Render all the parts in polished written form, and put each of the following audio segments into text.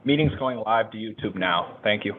Meeting's going live to YouTube now. Thank you.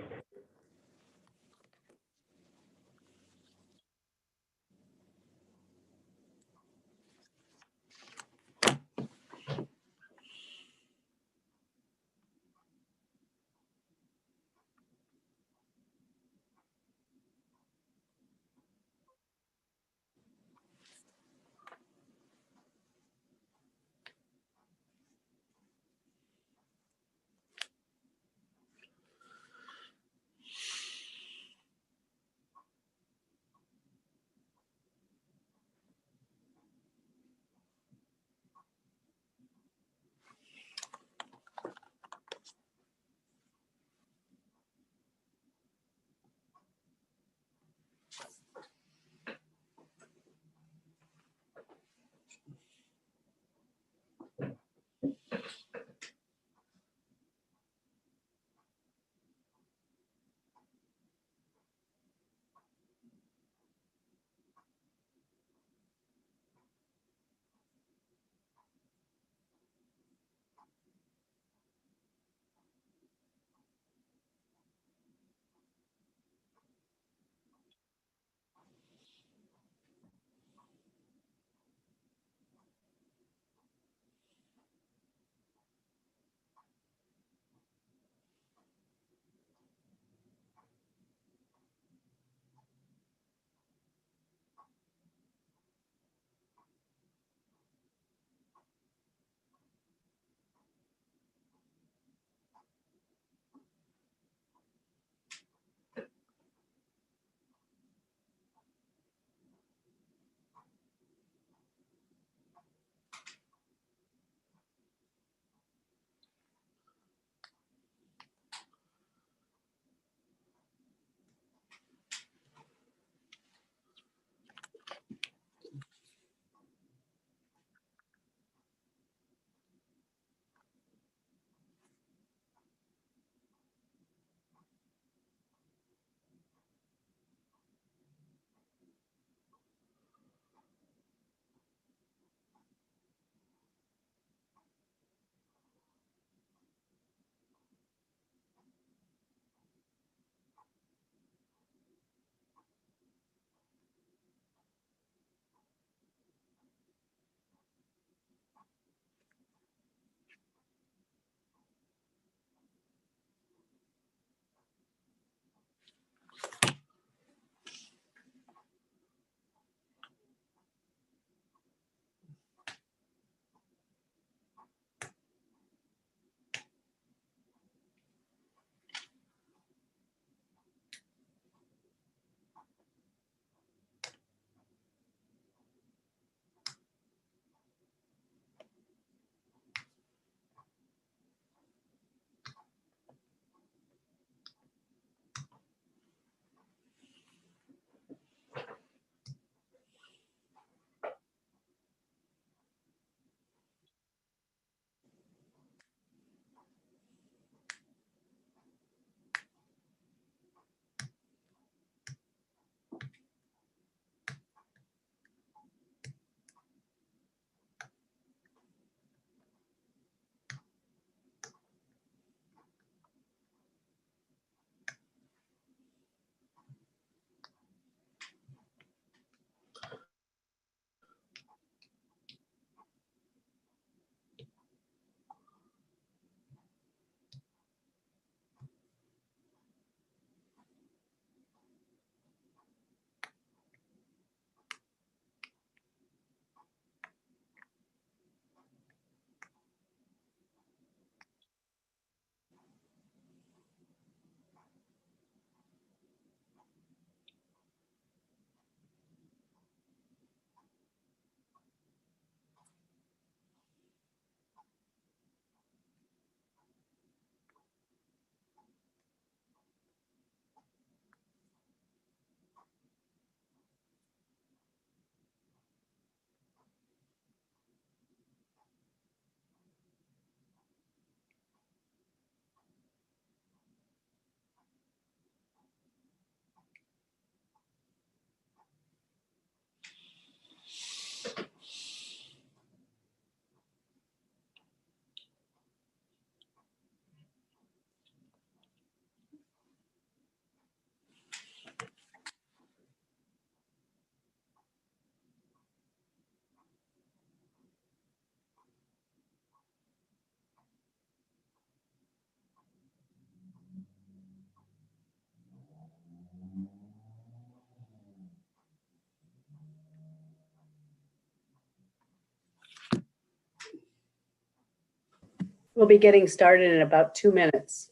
We'll be getting started in about 2 minutes.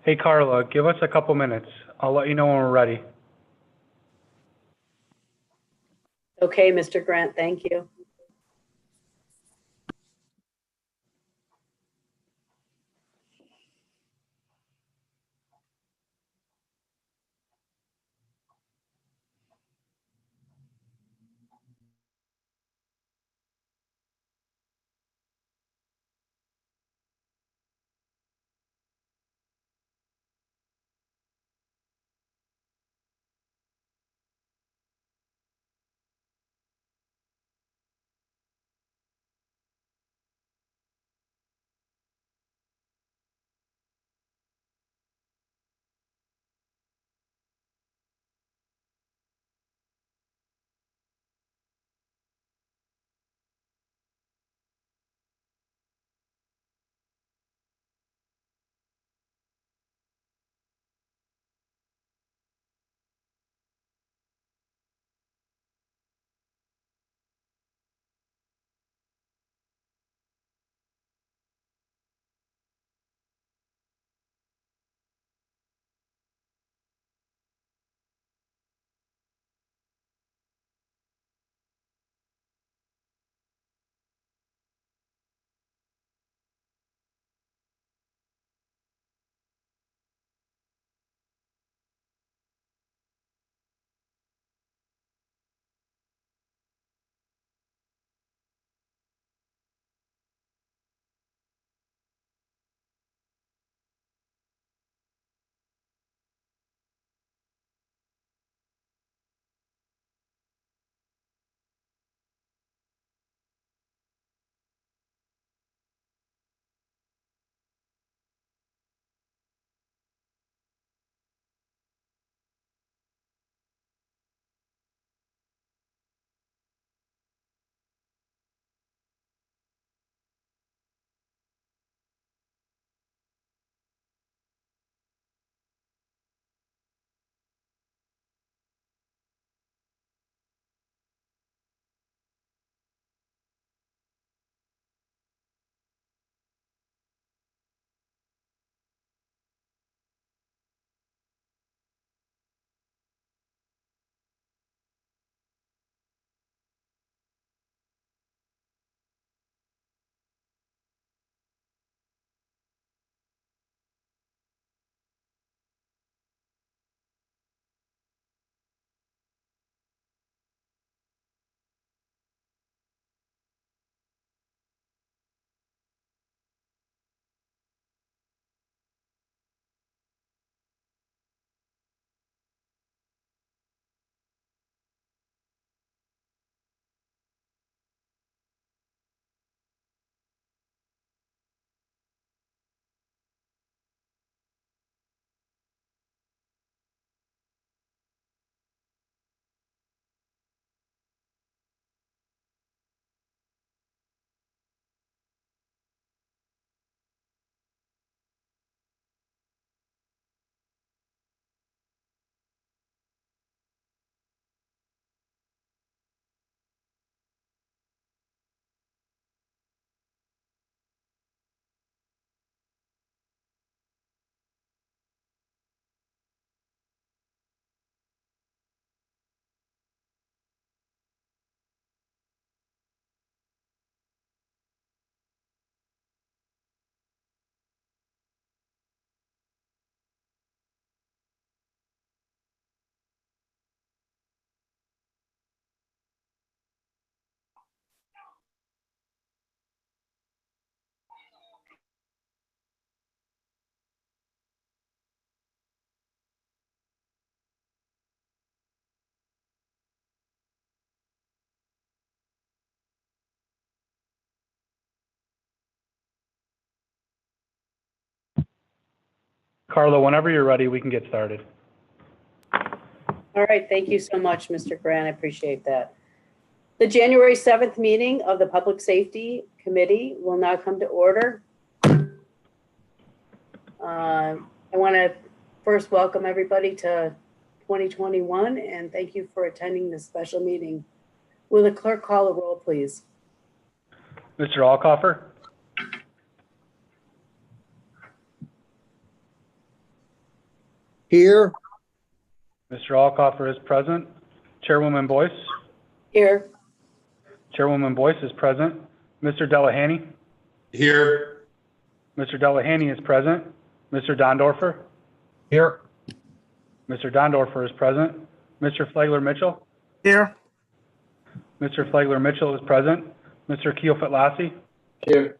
Hey, Carla, give us a couple minutes. I'll let you know when we're ready. Okay, Mr. Grant, thank you. Carla, whenever you're ready, we can get started. All right, thank you so much, Mr. Grant. I appreciate that. The January 7th meeting of the Public Safety Committee will now come to order. I want to first welcome everybody to 2021 and thank you for attending this special meeting. Will the clerk call a roll, please? Mr. Alcoffer? Here. Mr. Alcoffer is present. Chairwoman Boyce? Here. Chairwoman Boyce is present. Mr. Delahanty? Here. Mr. Delahanty is present. Mr. Dondorfer? Here. Mr. Dondorfer is present. Mr. Flagler Mitchell? Here. Mr. Flagler Mitchell is present. Mr. Keofit-Lassie? Here.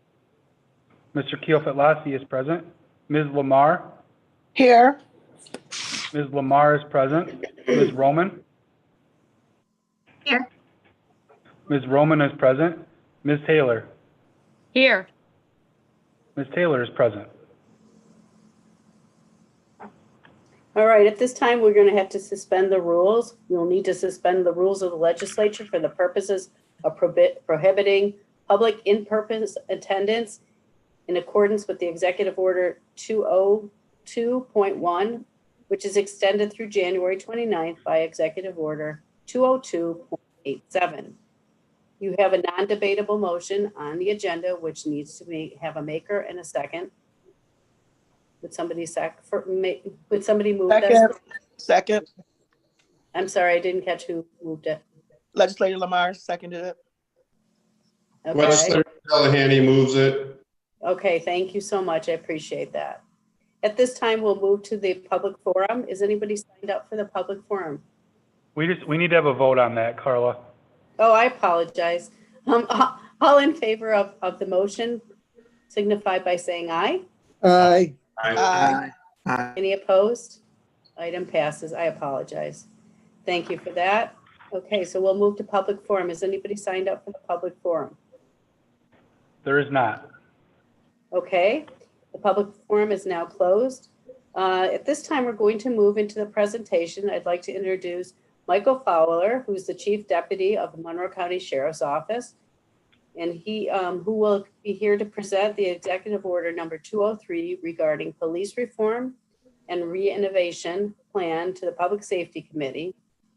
Mr. Keofit-Lassie is present. Ms. Lamar? Here. Ms. Lamar is present. Ms. Roman? Here. Ms. Roman is present. Ms. Taylor? Here. Ms. Taylor is present. All right, at this time, we're going to have to suspend the rules. We'll need to suspend the rules of the legislature for the purposes of prohibiting public in-person attendance in accordance with the Executive Order 202.1, which is extended through January 29th by Executive Order 202.87. You have a non-debatable motion on the agenda, which needs to have a maker and a second. Would somebody would somebody move that? Second. I'm sorry, I didn't catch who moved it. Legislator Lamar seconded it. Okay, Legislator Delahanty moves it. okay, thank you so much. I appreciate that. At this time, we'll move to the public forum. Is anybody signed up for the public forum? We need to have a vote on that, Carla. Oh, I apologize. All in favor of the motion signify by saying aye. Aye. Aye. Any opposed? Item passes. I apologize. Thank you for that. Okay, so we'll move to public forum. Is anybody signed up for the public forum? There is not. Okay, the public forum is now closed. At this time, we're going to move into the presentation. I'd like to introduce Michael Fowler, who's the Chief Deputy of the Monroe County Sheriff's Office. And he who will be here to present the Executive Order number 203 regarding police reform and re-innovation plan to the Public Safety Committee.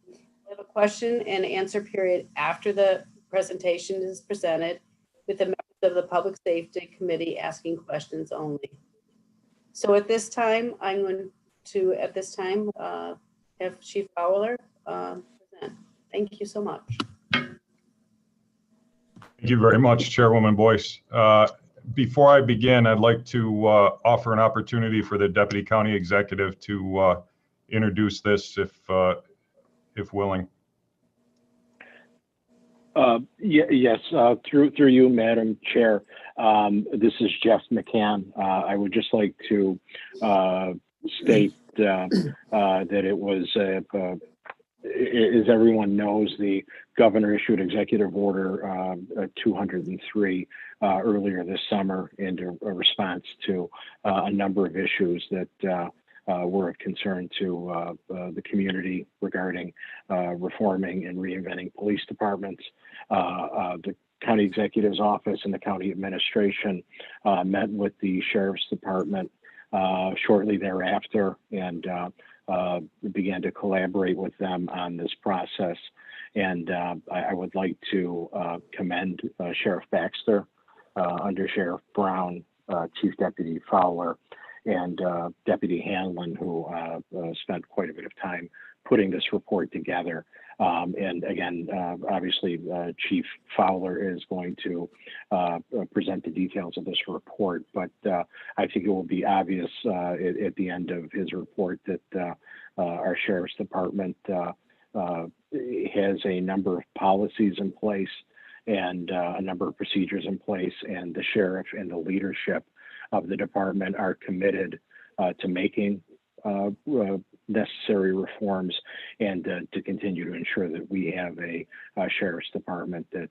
We have a question and answer period after the presentation is presented with the members of the Public Safety Committee asking questions only. So at this time, I'm going to, have Chief Fowler present. Thank you so much. Thank you very much, Chairwoman Boyce. Before I begin, I'd like to offer an opportunity for the Deputy County Executive to introduce this if willing. Yes, through you, Madam Chair. This is Jeff McCann. I would just like to state that it was, as everyone knows, the governor issued Executive Order 203 earlier this summer in a response to a number of issues that were of concern to the community regarding reforming and reinventing police departments. The county executive's office and the county administration met with the sheriff's department shortly thereafter and began to collaborate with them on this process. And I would like to commend Sheriff Baxter, Under Sheriff Brown, Chief Deputy Fowler, and Deputy Hanlon, who spent quite a bit of time putting this report together. And again, obviously, Chief Fowler is going to present the details of this report, but I think it will be obvious at the end of his report that our Sheriff's Department has a number of policies in place and a number of procedures in place, and the sheriff and the leadership of the department are committed to making necessary reforms and to continue to ensure that we have a sheriff's department that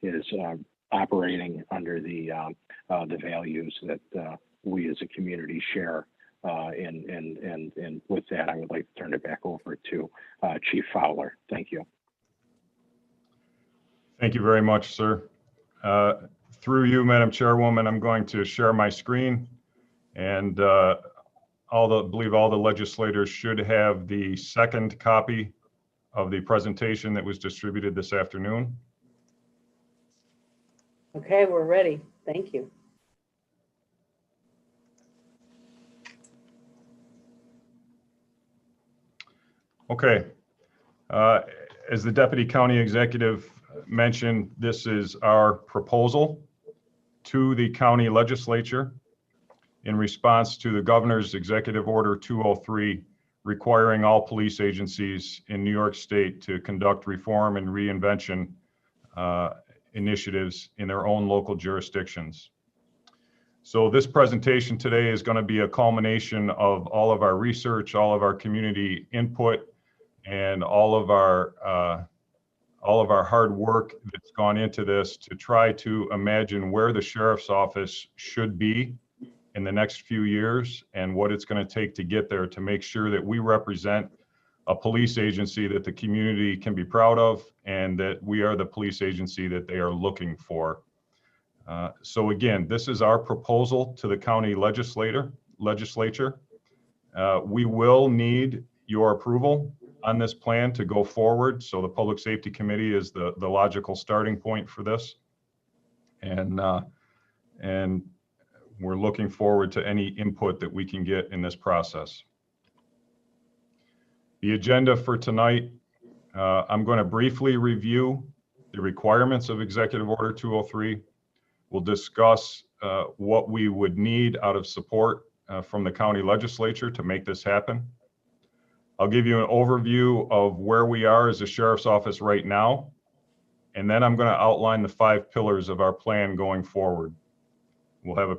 is operating under the values that we as a community share And with that, I would like to turn it back over to Chief Fowler. Thank you. Thank you very much, sir. Through you, Madam Chairwoman, I'm going to share my screen, and I believe all the legislators should have the second copy of the presentation that was distributed this afternoon. Okay, we're ready. Thank you. Okay. As the Deputy County Executive mentioned, this is our proposal to the county legislature in response to the Governor's Executive Order 203, requiring all police agencies in New York State to conduct reform and reinvention initiatives in their own local jurisdictions. So this presentation today is going to be a culmination of all of our research, all of our community input, and all of our hard work that's gone into this to try to imagine where the sheriff's office should be in the next few years and what it's going to take to get there, to make sure that we represent a police agency that the community can be proud of and that we are the police agency that they are looking for. So again, this is our proposal to the county legislature. We will need your approval on this plan to go forward. So the Public Safety Committee is the logical starting point for this. And we're looking forward to any input that we can get in this process. The agenda for tonight, I'm going to briefly review the requirements of Executive Order 203. We'll discuss what we would need out of support from the county legislature to make this happen. I'll give you an overview of where we are as a sheriff's office right now, and then I'm going to outline the 5 pillars of our plan going forward. We'll have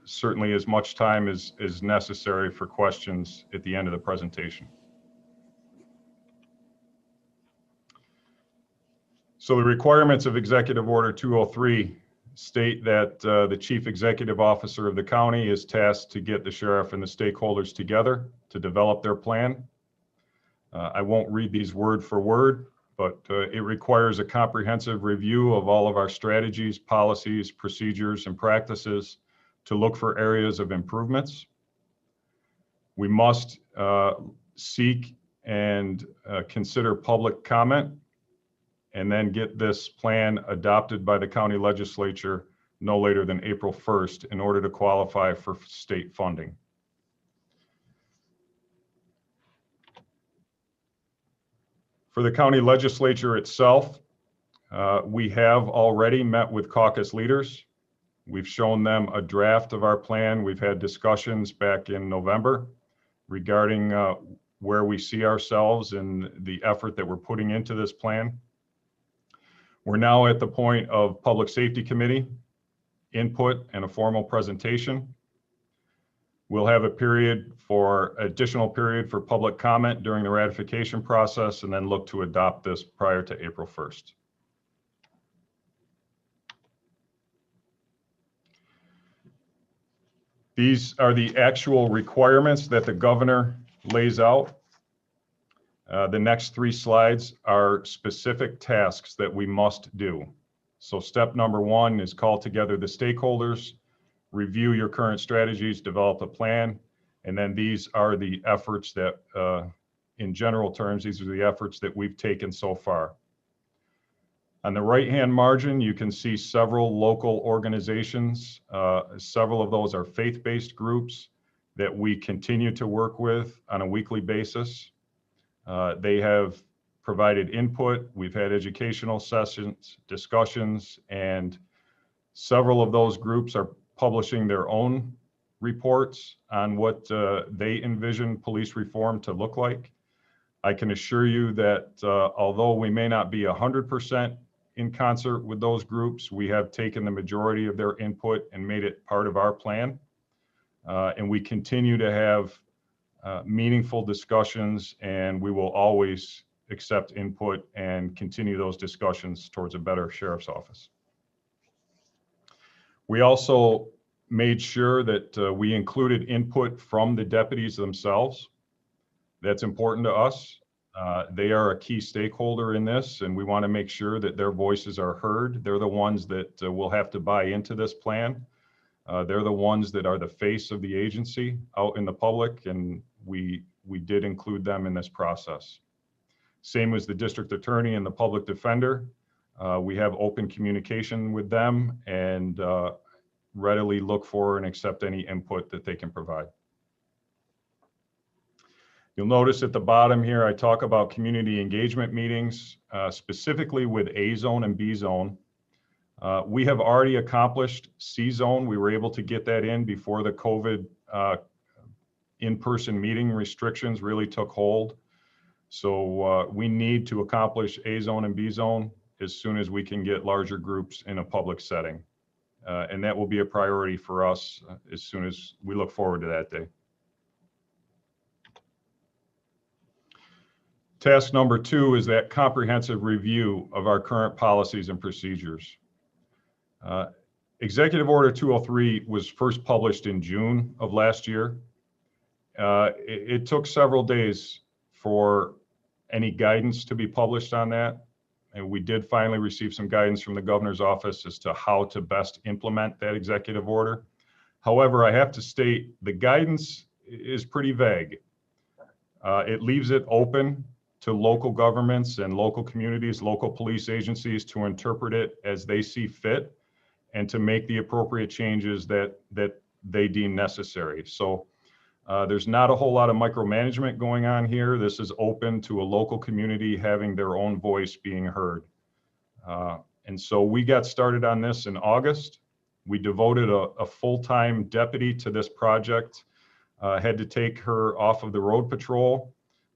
certainly as much time as necessary for questions at the end of the presentation. So the requirements of Executive Order 203 state that the Chief Executive Officer of the county is tasked to get the sheriff and the stakeholders together to develop their plan. I won't read these word for word, but it requires a comprehensive review of all of our strategies, policies, procedures, and practices to look for areas of improvements. We must seek and consider public comment, and then get this plan adopted by the county legislature no later than April 1st in order to qualify for state funding. For the county legislature itself, we have already met with caucus leaders. We've shown them a draft of our plan. We've had discussions back in November regarding where we see ourselves and the effort that we're putting into this plan. We're now at the point of Public Safety Committee input and a formal presentation. We'll have additional period for public comment during the ratification process, and then look to adopt this prior to April 1st. These are the actual requirements that the governor lays out. The next 3 slides are specific tasks that we must do. So step number 1 is call together the stakeholders, review your current strategies, develop a plan, and then these are the efforts that, in general terms, these are the efforts that we've taken so far. On the right-hand margin, you can see several local organizations. Several of those are faith-based groups that we continue to work with on a weekly basis. They have provided input. We've had educational sessions, discussions, and several of those groups are publishing their own reports on what they envision police reform to look like. I can assure you that although we may not be 100% in concert with those groups, we have taken the majority of their input and made it part of our plan. And we continue to have meaningful discussions, and we will always accept input and continue those discussions towards a better sheriff's office. We also made sure that we included input from the deputies themselves. That's important to us. They are a key stakeholder in this, and we want to make sure that their voices are heard. They're the ones that will have to buy into this plan. They're the ones that are the face of the agency out in the public, and we did include them in this process. Same as the district attorney and the public defender. We have open communication with them and readily look for and accept any input that they can provide. You'll notice at the bottom here, I talk about community engagement meetings, specifically with A zone and B zone. We have already accomplished C zone. We were able to get that in before the COVID in-person meeting restrictions really took hold. So we need to accomplish A zone and B zone as soon as we can get larger groups in a public setting. And that will be a priority for us as soon as we look forward to that day. Task number 2 is that comprehensive review of our current policies and procedures. Executive Order 203 was first published in June of last year. It took several days for any guidance to be published on that. And we did finally receive some guidance from the governor's office as to how to best implement that executive order. However, I have to state the guidance is pretty vague. It leaves it open to local governments and local communities, local police agencies to interpret it as they see fit and to make the appropriate changes that they deem necessary. So there's not a whole lot of micromanagement going on here. This is open to a local community having their own voice being heard. And so we got started on this in August. We devoted a full-time deputy to this project, had to take her off of the road patrol,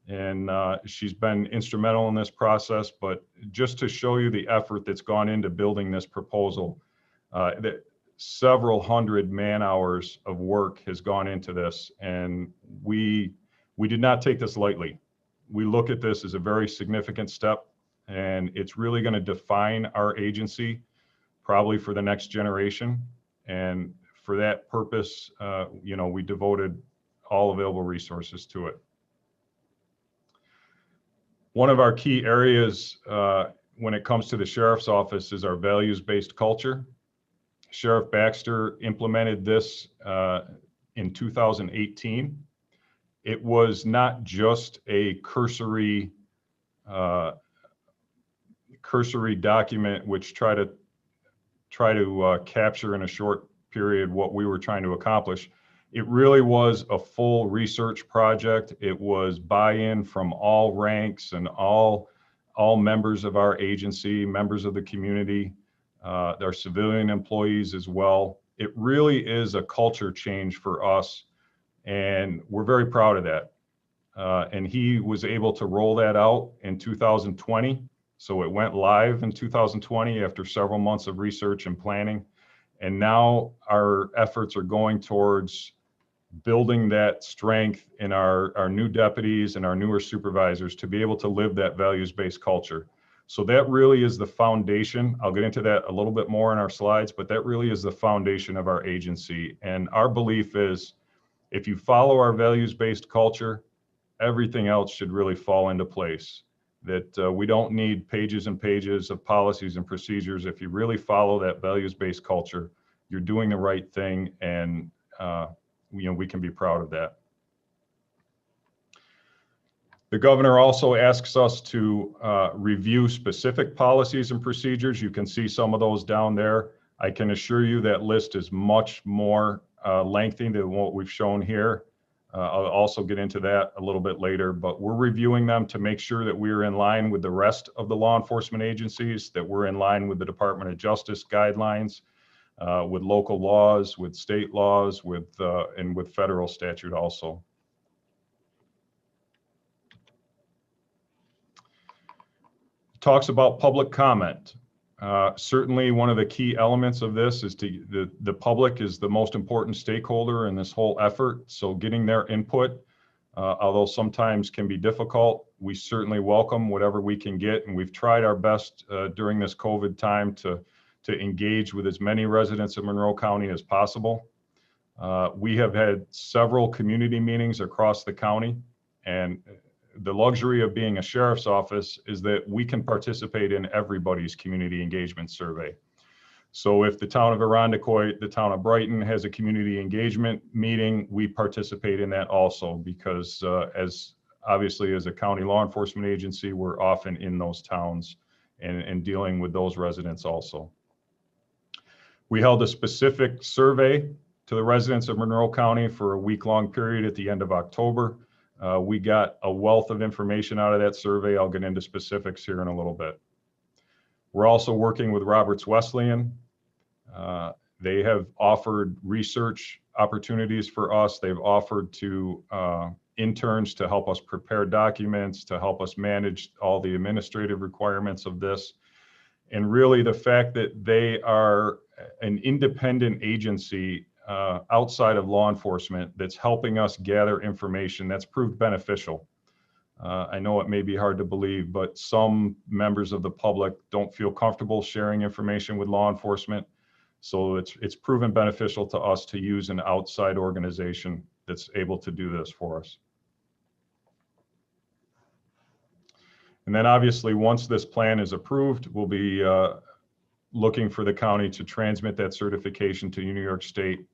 and she's been instrumental in this process. But just to show you the effort that's gone into building this proposal, that several hundred man hours of work has gone into this, and we did not take this lightly. We look at this as a very significant step, and it's really going to define our agency probably for the next generation. And for that purpose, we devoted all available resources to it. One of our key areas when it comes to the sheriff's office is our values-based culture. Sheriff Baxter implemented this in 2018. It was not just a cursory document which try to capture in a short period what we were trying to accomplish. It really was a full research project. It was buy-in from all ranks and all members of our agency, members of the community, our civilian employees as well. It really is a culture change for us, and we're very proud of that. And he was able to roll that out in 2020. So it went live in 2020 after several months of research and planning. And now our efforts are going towards building that strength in our new deputies and our newer supervisors to be able to live that values-based culture. So that really is the foundation. I'll get into that a little bit more in our slides, but that really is the foundation of our agency. And our belief is if you follow our values-based culture, everything else should really fall into place. That we don't need pages and pages of policies and procedures. If you really follow that values-based culture, you're doing the right thing, and we can be proud of that. The governor also asks us to review specific policies and procedures. You can see some of those down there. I can assure you that list is much more lengthy than what we've shown here. I'll also get into that a little bit later, but we're reviewing them to make sure that we're in line with the rest of the law enforcement agencies, that we're in line with the Department of Justice guidelines, with local laws, with state laws, and with federal statute also. Talks about public comment. Certainly one of the key elements of this is the public is the most important stakeholder in this whole effort. So getting their input, although sometimes can be difficult, we certainly welcome whatever we can get. And we've tried our best during this COVID time to engage with as many residents of Monroe County as possible. We have had several community meetings across the county, and the luxury of being a sheriff's office is that we can participate in everybody's community engagement survey. So if the town of Irondequoit, the town of Brighton has a community engagement meeting, we participate in that also because obviously as a county law enforcement agency, we're often in those towns and dealing with those residents also. We held a specific survey to the residents of Monroe County for a week-long period at the end of October. We got a wealth of information out of that survey. I'll get into specifics here in a little bit. We're also working with Roberts Wesleyan. They have offered research opportunities for us. They've offered to interns to help us prepare documents, to help us manage all the administrative requirements of this. And really the fact that they are an independent agency outside of law enforcement that's helping us gather information that's proved beneficial. I know it may be hard to believe, but some members of the public don't feel comfortable sharing information with law enforcement. So it's proven beneficial to us to use an outside organization that's able to do this for us. And then obviously, once this plan is approved, we'll be looking for the county to transmit that certification to New York State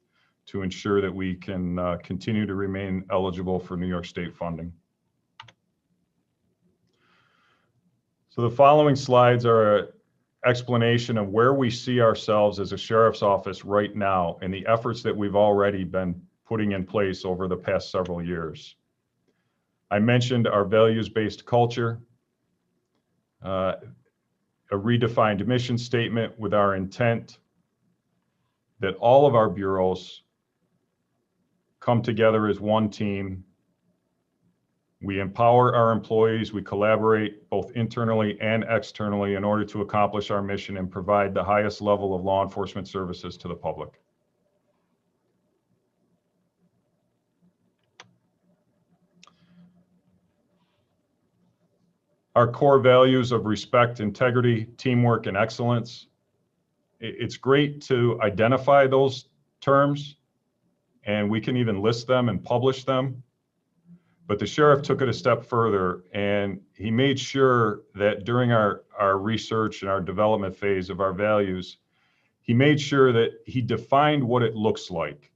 to ensure that we can continue to remain eligible for New York State funding. So the following slides are an explanation of where we see ourselves as a sheriff's office right now and the efforts that we've already been putting in place over the past several years. I mentioned our values-based culture, a redefined mission statement with our intent that all of our bureaus come together as one team. We empower our employees, we collaborate both internally and externally in order to accomplish our mission and provide the highest level of law enforcement services to the public. Our core values of respect, integrity, teamwork, and excellence. It's great to identify those terms, and we can even list them and publish them. But the sheriff took it a step further, and he made sure that during our research and our development phase of our values, he made sure that he defined what it looks like.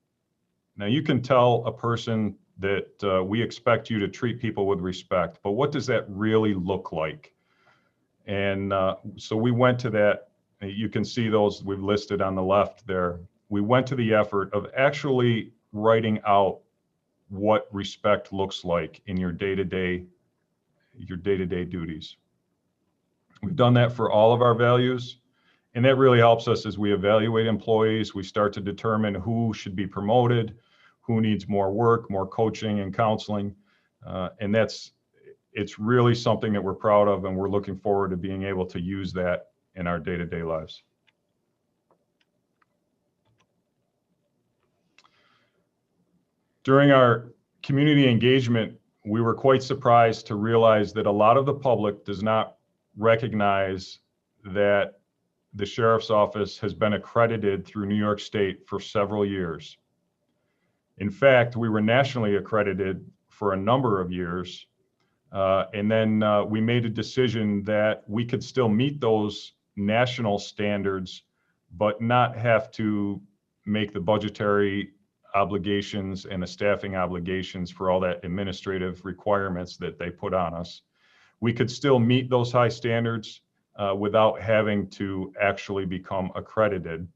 Now, you can tell a person that we expect you to treat people with respect, but what does that really look like? And so we went to that. You can see those we've listed on the left there. We went to the effort of actually writing out what respect looks like in your day-to-day duties. We've done that for all of our values, and that really helps us as we evaluate employees. We start to determine who should be promoted, who needs more work, more coaching and counseling, and it's really something that we're proud of, and we're looking forward to being able to use that in our day-to-day lives. During our community engagement, we were quite surprised to realize that a lot of the public does not recognize that the sheriff's office has been accredited through New York State for several years. In fact, we were nationally accredited for a number of years, and then we made a decision that we could still meet those national standards, but not have to make the budgetary obligations and the staffing obligations for all that administrative requirements that they put on us. We could still meet those high standards without having to actually become accredited.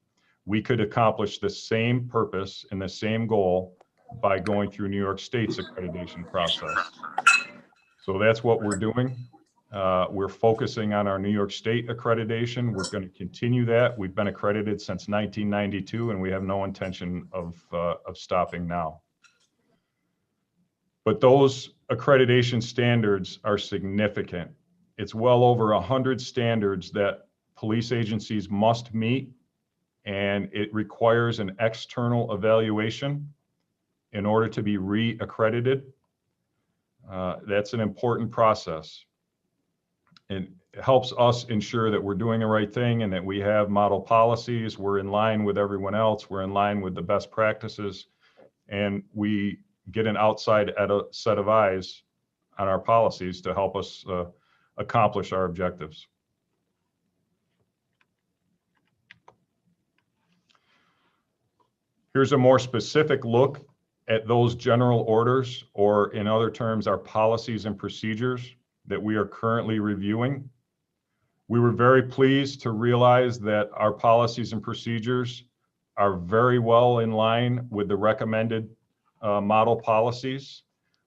We could accomplish the same purpose and the same goal by going through New York State's accreditation process. So that's what we're doing. We're focusing on our New York State accreditation. We're going to continue that. We've been accredited since 1992, and we have no intention of stopping now. But those accreditation standards are significant. It's well over 100 standards that police agencies must meet, and it requires an external evaluation in order to be re-accredited. That's an important process. It helps us ensure that we're doing the right thing and that we have model policies. We're in line with everyone else. We're in line with the best practices. and we get an outside set of eyes on our policies to help us accomplish our objectives. Here's a more specific look at those general orders, or in other terms, our policies and procedures that we are currently reviewing. We were very pleased to realize that our policies and procedures are very well in line with the recommended model policies.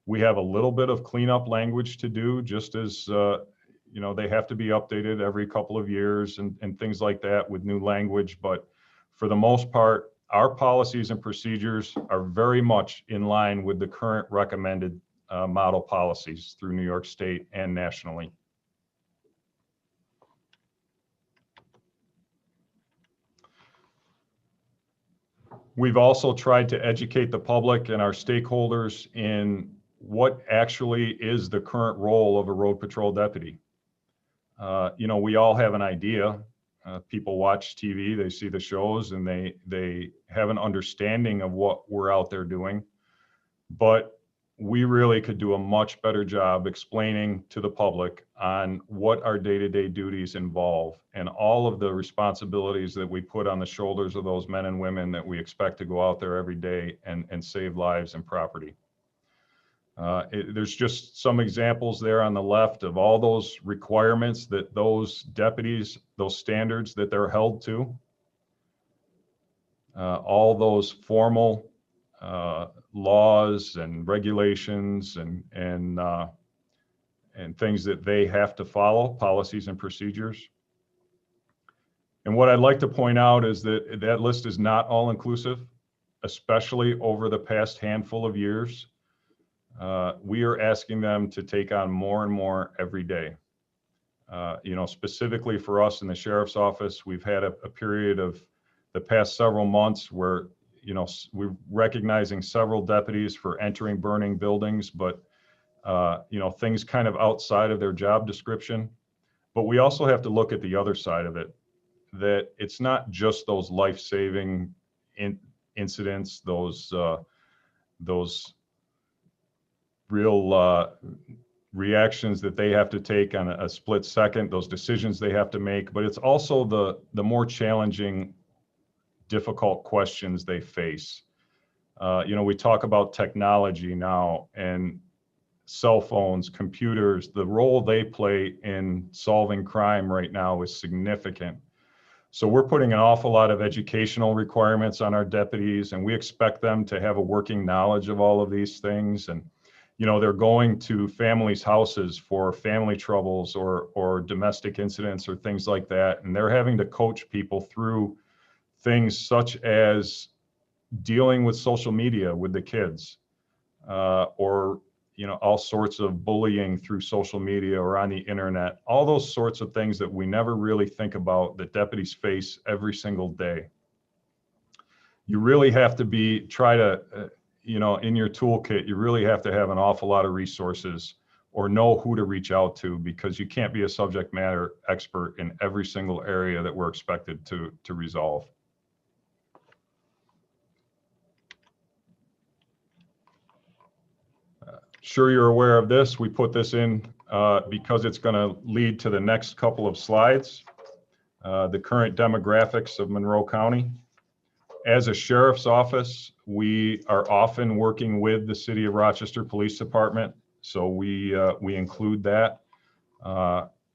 We have a little bit of cleanup language to do, just as they have to be updated every couple of years and things like that with new language. But for the most part, our policies and procedures are very much in line with the current recommended model policies through New York State and nationally. We've also tried to educate the public and our stakeholders in what actually is the current role of a road patrol deputy. We all have an idea. People watch TV, they see the shows, and they have an understanding of what we're out there doing. But we really could do a much better job explaining to the public on what our day-to-day duties involve and all of the responsibilities that we put on the shoulders of those men and women that we expect to go out there every day and save lives and property. There's just some examples there on the left of all those requirements that those deputies, those standards that they're held to, all those formal laws and regulations and things that they have to follow, policies and procedures. And what I'd like to point out is that that list is not all inclusive, especially over the past handful of years. We are asking them to take on more and more every day. Specifically for us in the sheriff's office, we've had a period of the past several months where we're recognizing several deputies for entering burning buildings, but things kind of outside of their job description. But we also have to look at the other side of it, that it's not just those life-saving incidents, those real reactions that they have to take on a split second, those decisions they have to make, but it's also the more challenging, difficult questions they face. We talk about technology now and cell phones, computers. The role they play in solving crime right now is significant. So we're putting an awful lot of educational requirements on our deputies, and we expect them to have a working knowledge of all of these things. And they're going to families' houses for family troubles or domestic incidents or things like that, and they're having to coach people through things such as dealing with social media with the kids, or all sorts of bullying through social media or on the internet, all those sorts of things that we never really think about that deputies face every single day. You really have to in your toolkit, you really have to have an awful lot of resources or know who to reach out to, because you can't be a subject matter expert in every single area that we're expected to resolve. Sure you're aware of this. We put this in because it's going to lead to the next couple of slides, the current demographics of Monroe County. As a sheriff's office, we are often working with the City of Rochester Police Department, so we include that.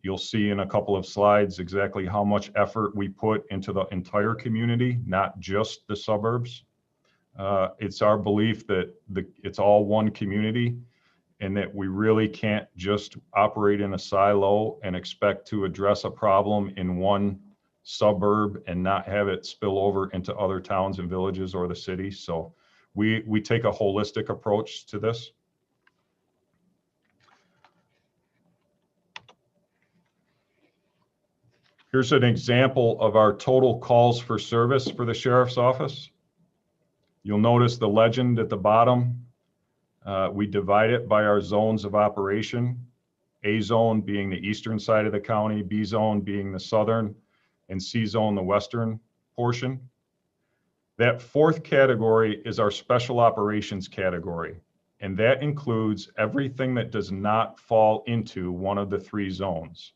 You'll see in a couple of slides exactly how much effort we put into the entire community, not just the suburbs. It's our belief that it's all one community, and that we really can't just operate in a silo and expect to address a problem in one suburb and not have it spill over into other towns and villages or the city. So we take a holistic approach to this. Here's an example of our total calls for service for the sheriff's office. You'll notice the legend at the bottom. We divide it by our zones of operation, A zone being the eastern side of the county, B zone being the southern, and C zone the western portion. That fourth category is our special operations category, and that includes everything that does not fall into one of the three zones.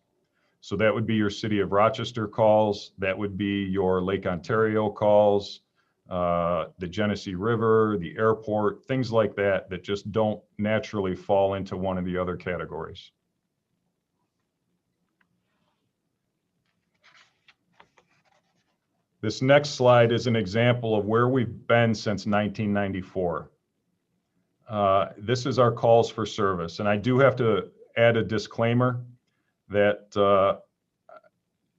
So that would be your City of Rochester calls, that would be your Lake Ontario calls, the Genesee River, the airport, things like that, that just don't naturally fall into one of the other categories. This next slide is an example of where we've been since 1994. This is our calls for service. And I do have to add a disclaimer that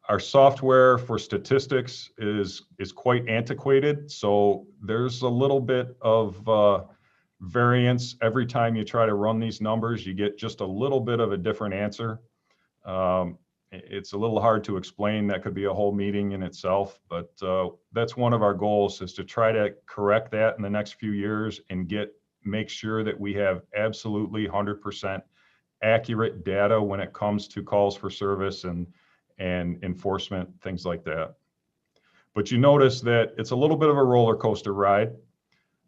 our software for statistics is quite antiquated. So there's a little bit of variance every time you try to run these numbers. You get just a little bit of a different answer. It's a little hard to explain. That could be a whole meeting in itself, but that's one of our goals, is to try to correct that in the next few years and make sure that we have absolutely 100% accurate data when it comes to calls for service and enforcement, things like that. But you notice that it's a little bit of a roller coaster ride.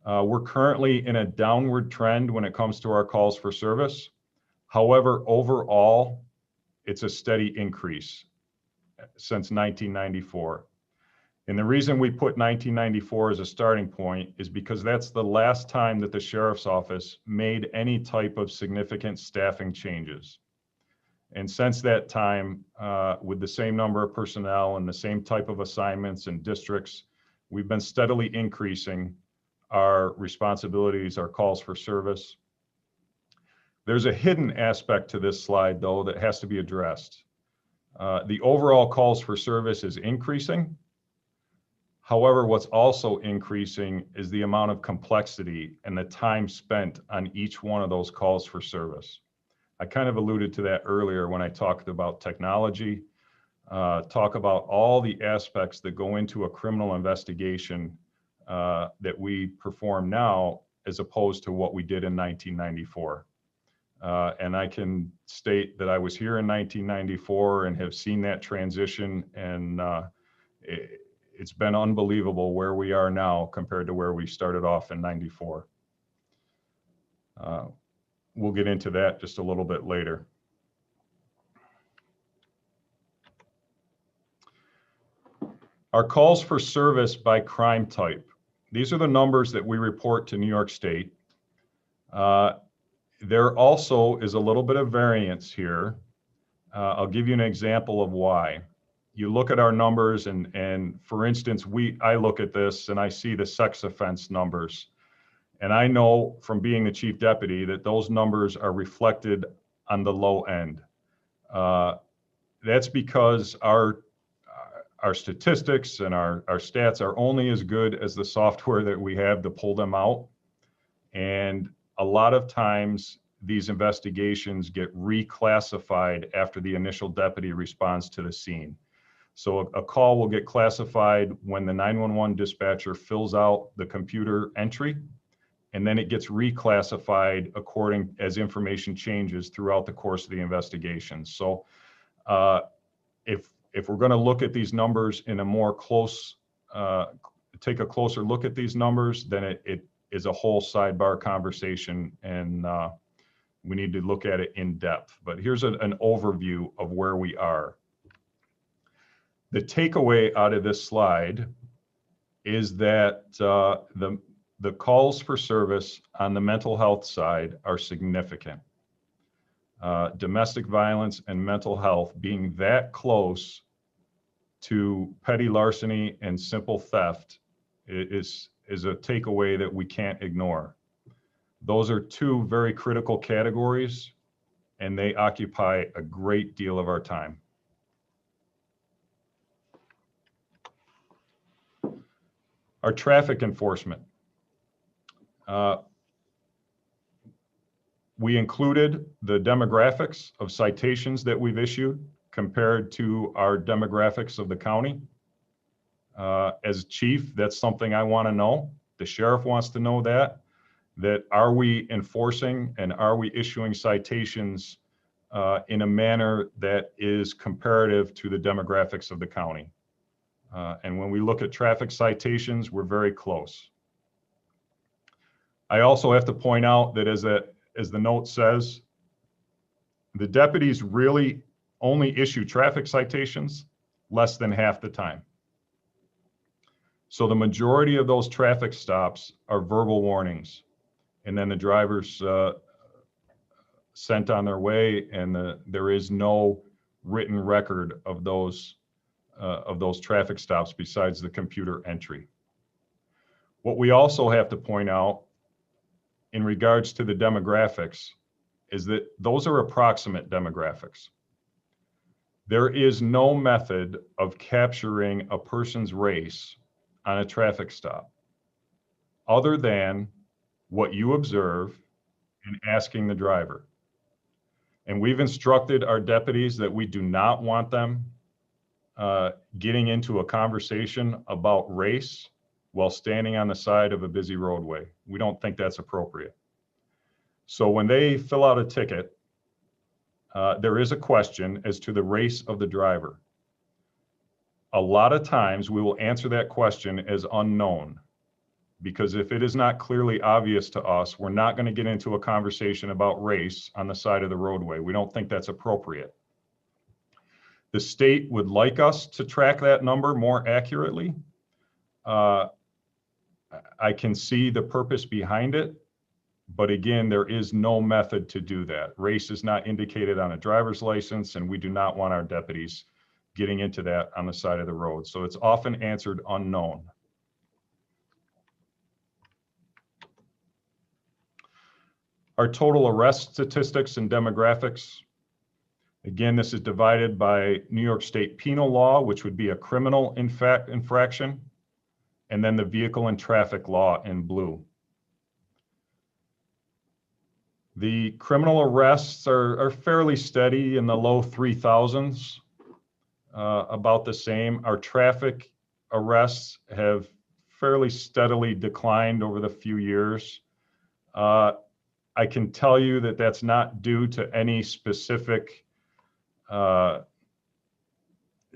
We're currently in a downward trend when it comes to our calls for service. However, overall, it's a steady increase since 1994. And the reason we put 1994 as a starting point is because that's the last time that the Sheriff's Office made any type of significant staffing changes. And since that time, with the same number of personnel and the same type of assignments and districts, we've been steadily increasing our responsibilities, our calls for service. There's a hidden aspect to this slide, though, that has to be addressed. The overall calls for service is increasing. However, what's also increasing is the amount of complexity and the time spent on each one of those calls for service. I kind of alluded to that earlier when I talked about technology, talk about all the aspects that go into a criminal investigation that we perform now, as opposed to what we did in 1994. And I can state that I was here in 1994 and have seen that transition, and it's been unbelievable where we are now compared to where we started off in 94. We'll get into that just a little bit later. Our calls for service by crime type. These are the numbers that we report to New York State. There also is a little bit of variance here. I'll give you an example of why. You look at our numbers and for instance, I look at this and I see the sex offense numbers. And I know from being the chief deputy that those numbers are reflected on the low end. That's because our statistics and our stats are only as good as the software that we have to pull them out. And a lot of times these investigations get reclassified after the initial deputy responds to the scene. So a call will get classified when the 911 dispatcher fills out the computer entry, and then it gets reclassified according as information changes throughout the course of the investigation. So if we're going to look at these numbers in a more take a closer look at these numbers, then it is a whole sidebar conversation, and we need to look at it in depth. But here's an overview of where we are. The takeaway out of this slide is that the calls for service on the mental health side are significant. Domestic violence and mental health being that close to petty larceny and simple theft is a takeaway that we can't ignore. Those are two very critical categories, and they occupy a great deal of our time. Our traffic enforcement. We included the demographics of citations that we've issued compared to our demographics of the county. As chief, that's something I want to know. The sheriff wants to know that are we enforcing and are we issuing citations in a manner that is comparative to the demographics of the county? And when we look at traffic citations, we're very close. I also have to point out that as the note says, the deputies really only issue traffic citations less than half the time. So the majority of those traffic stops are verbal warnings, and then the drivers sent on their way, and there is no written record of those traffic stops besides the computer entry. What we also have to point out in regards to the demographics is that those are approximate demographics. There is no method of capturing a person's race on a traffic stop other than what you observe and asking the driver. And we've instructed our deputies that we do not want them getting into a conversation about race while standing on the side of a busy roadway. We don't think that's appropriate. So when they fill out a ticket, there is a question as to the race of the driver. A lot of times we will answer that question as unknown, because if it is not clearly obvious to us, we're not going to get into a conversation about race on the side of the roadway. We don't think that's appropriate. The state would like us to track that number more accurately. I can see the purpose behind it, but again, there is no method to do that. Race is not indicated on a driver's license, and we do not want our deputies getting into that on the side of the road. So it's often answered unknown. Our total arrest statistics and demographics. Again, this is divided by New York State penal law, which would be a criminal infraction, and then the vehicle and traffic law in blue. The criminal arrests are fairly steady in the low 3,000s, about the same. Our traffic arrests have fairly steadily declined over the few years. I can tell you that that's not due to any specific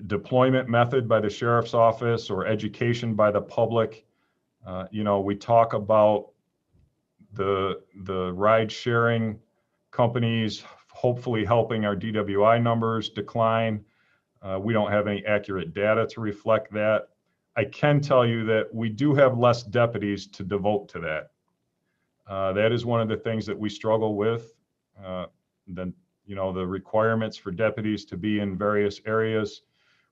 deployment method by the sheriff's office or education by the public. We talk about the ride sharing companies hopefully helping our DWI numbers decline. We don't have any accurate data to reflect that. I can tell you that we do have less deputies to devote to that. That is one of the things that we struggle with. The requirements for deputies to be in various areas.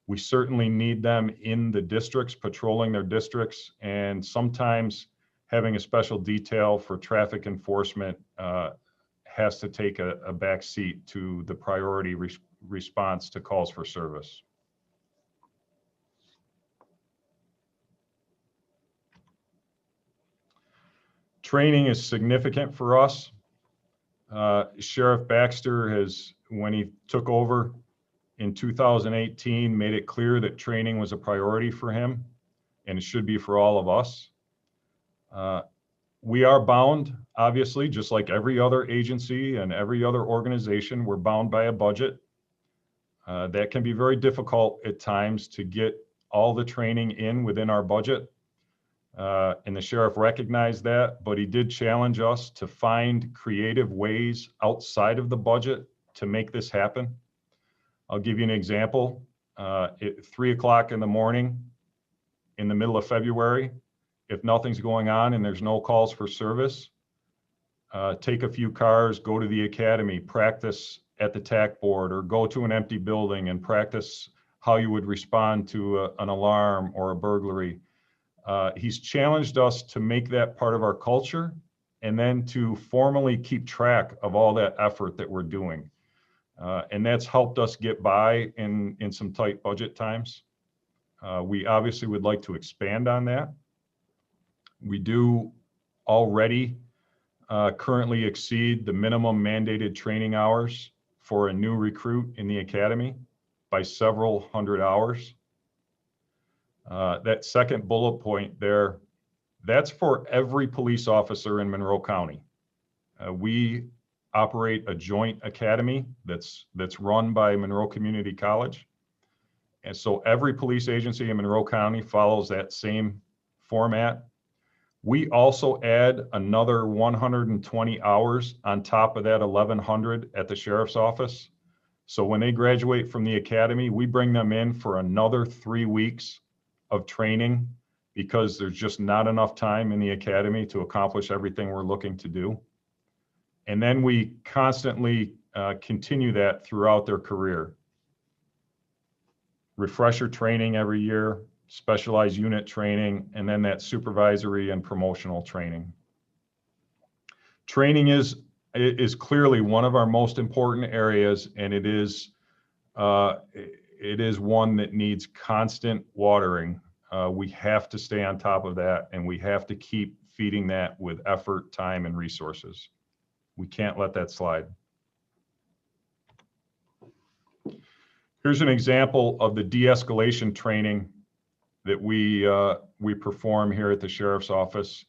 We certainly need them in the districts, patrolling their districts, and sometimes having a special detail for traffic enforcement has to take a back seat to the priority response to calls for service. Training is significant for us. Sheriff Baxter has, when he took over in 2018, made it clear that training was a priority for him, and it should be for all of us. We are bound, obviously, just like every other agency and every other organization, we're bound by a budget. That can be very difficult at times to get all the training in within our budget. And the sheriff recognized that, but he did challenge us to find creative ways outside of the budget to make this happen. I'll give you an example. At 3 o'clock in the morning, in the middle of February, if nothing's going on and there's no calls for service, take a few cars, go to the academy, practice at the TAC board, or go to an empty building and practice how you would respond to an alarm or a burglary. He's challenged us to make that part of our culture and then to formally keep track of all that effort that we're doing. And that's helped us get by in some tight budget times. We obviously would like to expand on that. We do already currently exceed the minimum mandated training hours for a new recruit in the academy by several hundred hours. That second bullet point there, that's for every police officer in Monroe County. We operate a joint academy that's run by Monroe Community College. And so every police agency in Monroe County follows that same format. We also add another 120 hours on top of that 1,100 at the sheriff's office. So when they graduate from the academy, we bring them in for another 3 weeks of training because there's just not enough time in the academy to accomplish everything we're looking to do. And then we constantly continue that throughout their career. Refresher training every year, specialized unit training, and then that supervisory and promotional training. Training is clearly one of our most important areas, and it is one that needs constant watering. We have to stay on top of that, and we have to keep feeding that with effort, time, and resources. We can't let that slide. Here's an example of the de-escalation training that we perform here at the sheriff's office.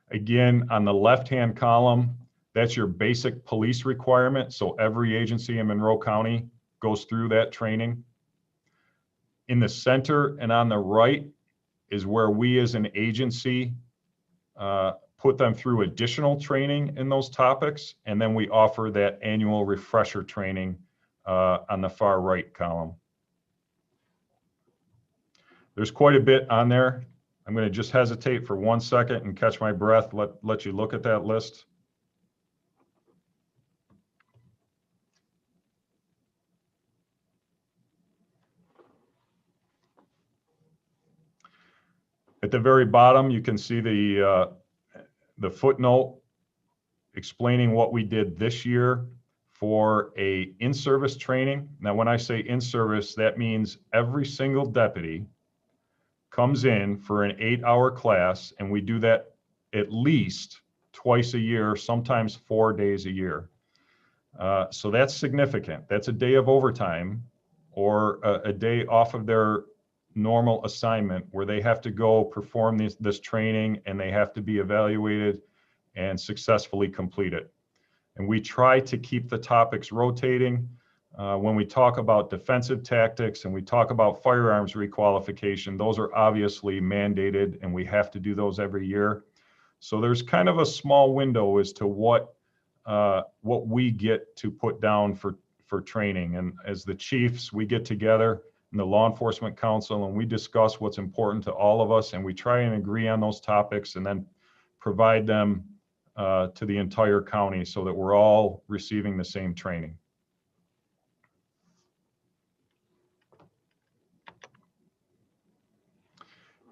Again, on the left-hand column, that's your basic police requirement. So every agency in Monroe County goes through that training. In the center and on the right is where we as an agency put them through additional training in those topics. And then we offer that annual refresher training on the far right column. There's quite a bit on there. I'm going to just hesitate for 1 second and catch my breath, let you look at that list. At the very bottom, you can see the footnote explaining what we did this year for a in-service training. Now, when I say in-service, that means every single deputy comes in for an 8-hour class, and we do that at least twice a year, sometimes 4 days a year. So that's significant. That's a day of overtime or a day off of their normal assignment where they have to go perform this training, and they have to be evaluated and successfully complete it. And we try to keep the topics rotating. When we talk about defensive tactics and we talk about firearms requalification, those are obviously mandated, and we have to do those every year. So there's kind of a small window as to what we get to put down for training. And as the chiefs, we get together in the Law Enforcement Council and we discuss what's important to all of us, and we try and agree on those topics and then provide them to the entire county so that we're all receiving the same training.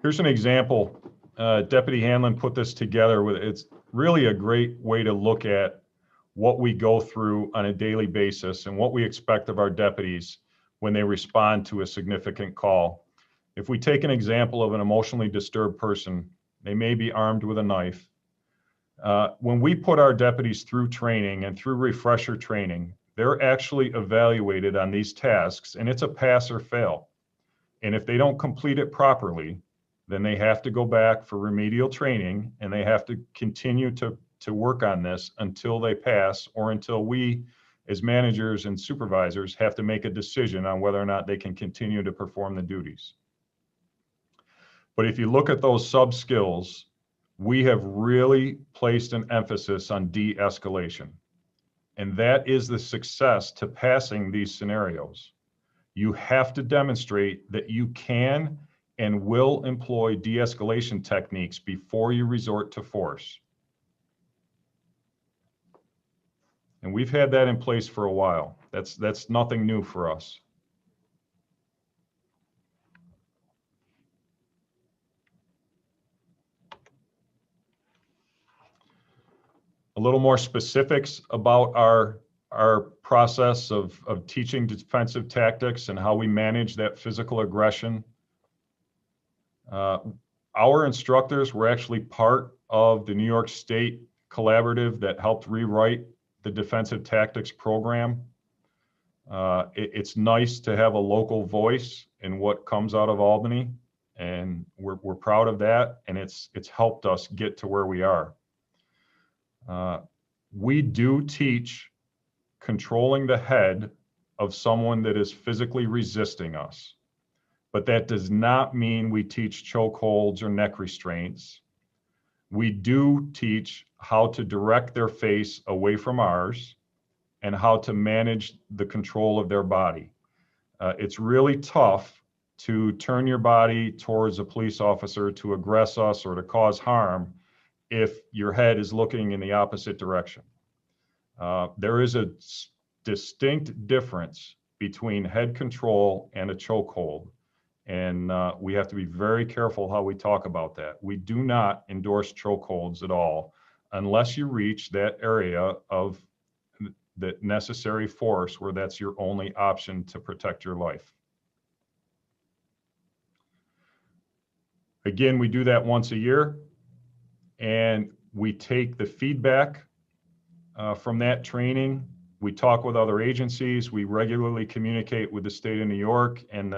Here's an example. Deputy Hanlon put this together. It's really a great way to look at what we go through on a daily basis and what we expect of our deputies when they respond to a significant call. If we take an example of an emotionally disturbed person, they may be armed with a knife. When we put our deputies through training and through refresher training, they're actually evaluated on these tasks, and it's a pass or fail. And if they don't complete it properly, then they have to go back for remedial training, and they have to continue to work on this until they pass, or until we as managers and supervisors have to make a decision on whether or not they can continue to perform the duties. But if you look at those sub skills, we have really placed an emphasis on de-escalation. And that is the success to passing these scenarios. You have to demonstrate that you can and will employ de-escalation techniques before you resort to force. And we've had that in place for a while. That's nothing new for us. A little more specifics about our process of teaching defensive tactics and how we manage that physical aggression. Our instructors were actually part of the New York State collaborative that helped rewrite the defensive tactics program. It's nice to have a local voice in what comes out of Albany, and we're proud of that, and it's helped us get to where we are. We do teach controlling the head of someone that is physically resisting us. but that does not mean we teach chokeholds or neck restraints. We do teach how to direct their face away from ours and how to manage the control of their body. It's really tough to turn your body towards a police officer to aggress us or to cause harm if your head is looking in the opposite direction. There is a distinct difference between head control and a chokehold, and we have to be very careful how we talk about that. We do not endorse chokeholds at all unless you reach that area of the necessary force where that's your only option to protect your life. Again, we do that once a year, and we take the feedback from that training. We talk with other agencies. We regularly communicate with the state of New York and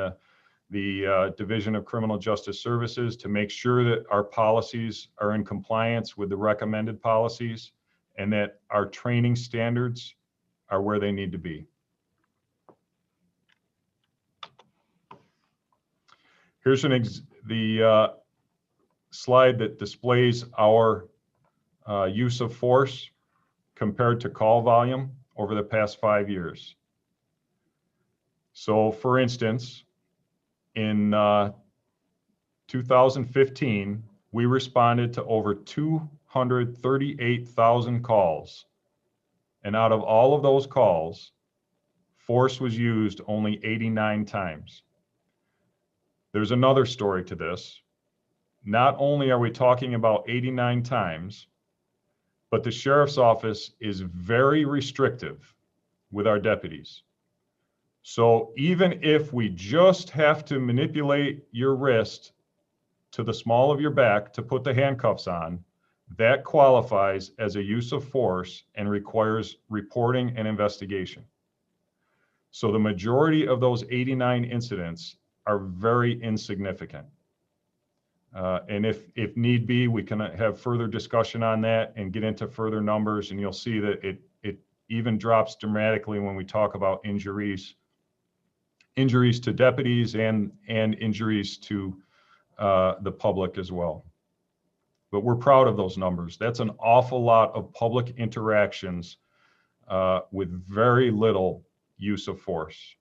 the Division of Criminal Justice Services to make sure that our policies are in compliance with the recommended policies and that our training standards are where they need to be. Here's the slide that displays our use of force compared to call volume over the past 5 years. So for instance, in 2015, we responded to over 238,000 calls. And out of all of those calls, force was used only 89 times. There's another story to this. Not only are we talking about 89 times, but the sheriff's office is very restrictive with our deputies. So even if we just have to manipulate your wrist to the small of your back to put the handcuffs on, that qualifies as a use of force and requires reporting and investigation. So the majority of those 89 incidents are very insignificant. And if need be, we can have further discussion on that and get into further numbers, and you'll see that it even drops dramatically when we talk about injuries to deputies and injuries to the public as well. But we're proud of those numbers. That's an awful lot of public interactions with very little use of force.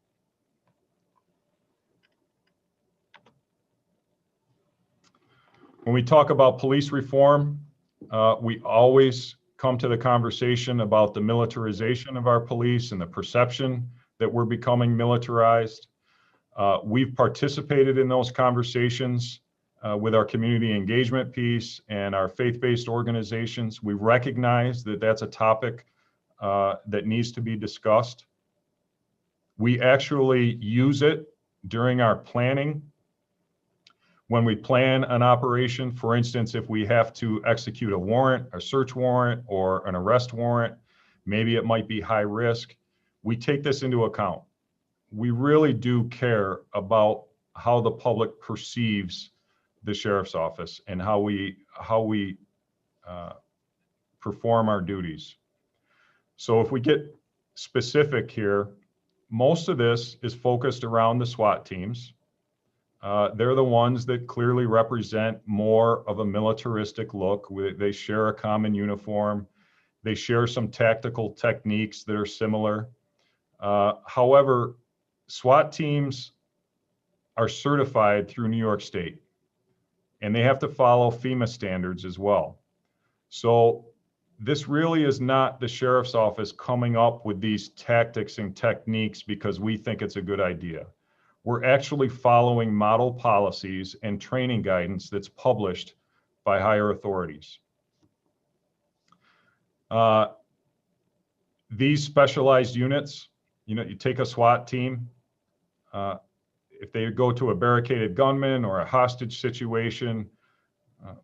When we talk about police reform, we always come to the conversation about the militarization of our police and the perception that we're becoming militarized. We've participated in those conversations with our community engagement piece and our faith-based organizations. We recognize that that's a topic that needs to be discussed. We actually use it during our planning. When we plan an operation, for instance, if we have to execute a warrant, a search warrant, or an arrest warrant, maybe it might be high risk, we take this into account. We really do care about how the public perceives the sheriff's office and how we perform our duties. So if we get specific here, most of this is focused around the SWAT teams. They're the ones that clearly represent more of a militaristic look. They share a common uniform. They share some tactical techniques that are similar. However, SWAT teams are certified through New York State, and they have to follow FEMA standards as well. So this really is not the sheriff's office coming up with these tactics and techniques because we think it's a good idea. We're actually following model policies and training guidance that's published by higher authorities. These specialized units, you take a SWAT team, if they go to a barricaded gunman or a hostage situation,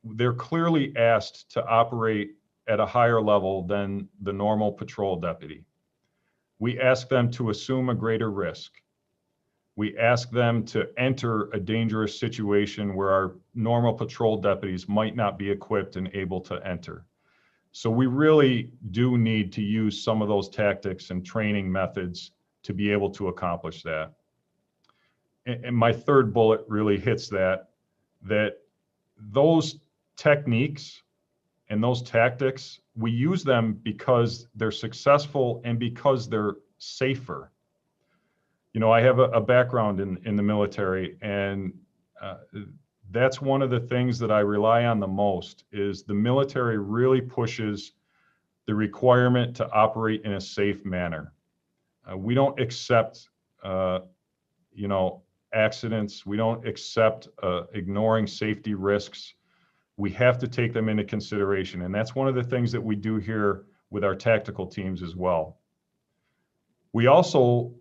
they're clearly asked to operate at a higher level than the normal patrol deputy. We ask them to assume a greater risk. We ask them to enter a dangerous situation where our normal patrol deputies might not be equipped and able to enter. So we really do need to use some of those tactics and training methods to be able to accomplish that. and my third bullet really hits that those techniques and those tactics, we use them because they're successful and because they're safer. You know, I have a background in the military, and that's one of the things that I rely on the most is the military really pushes the requirement to operate in a safe manner. We don't accept, you know, accidents. We don't accept ignoring safety risks. We have to take them into consideration. And that's one of the things that we do here with our tactical teams as well. We also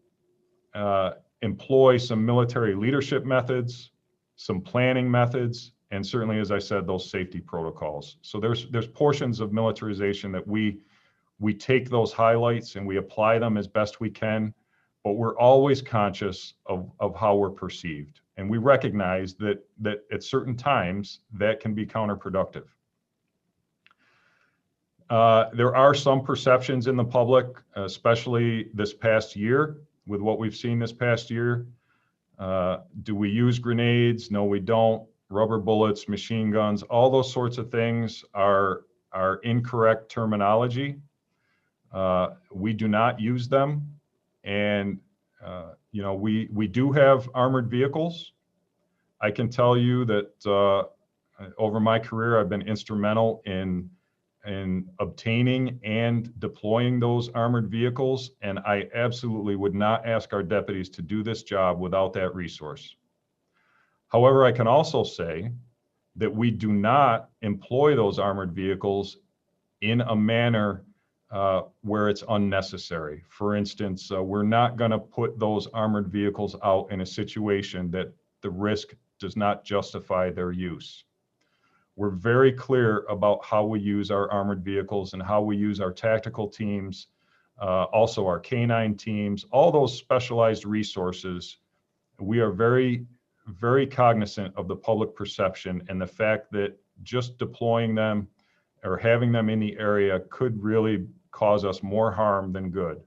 employ some military leadership methods, some planning methods, and certainly, as I said, those safety protocols. So there's portions of militarization that we take those highlights and we apply them as best we can, but we're always conscious of how we're perceived. And we recognize that at certain times that can be counterproductive. There are some perceptions in the public, especially this past year, with what we've seen this past year. Do we use grenades? No, we don't. Rubber bullets, machine guns, all those sorts of things are incorrect terminology. We do not use them. And, you know, we do have armored vehicles. I can tell you that over my career, I've been instrumental in obtaining and deploying those armored vehicles. And I absolutely would not ask our deputies to do this job without that resource. However, I can also say that we do not employ those armored vehicles in a manner where it's unnecessary. For instance, we're not going to put those armored vehicles out in a situation that the risk does not justify their use. We're very clear about how we use our armored vehicles and how we use our tactical teams, also our canine teams, all those specialized resources. We are very, very cognizant of the public perception and the fact that just deploying them or having them in the area could really cause us more harm than good.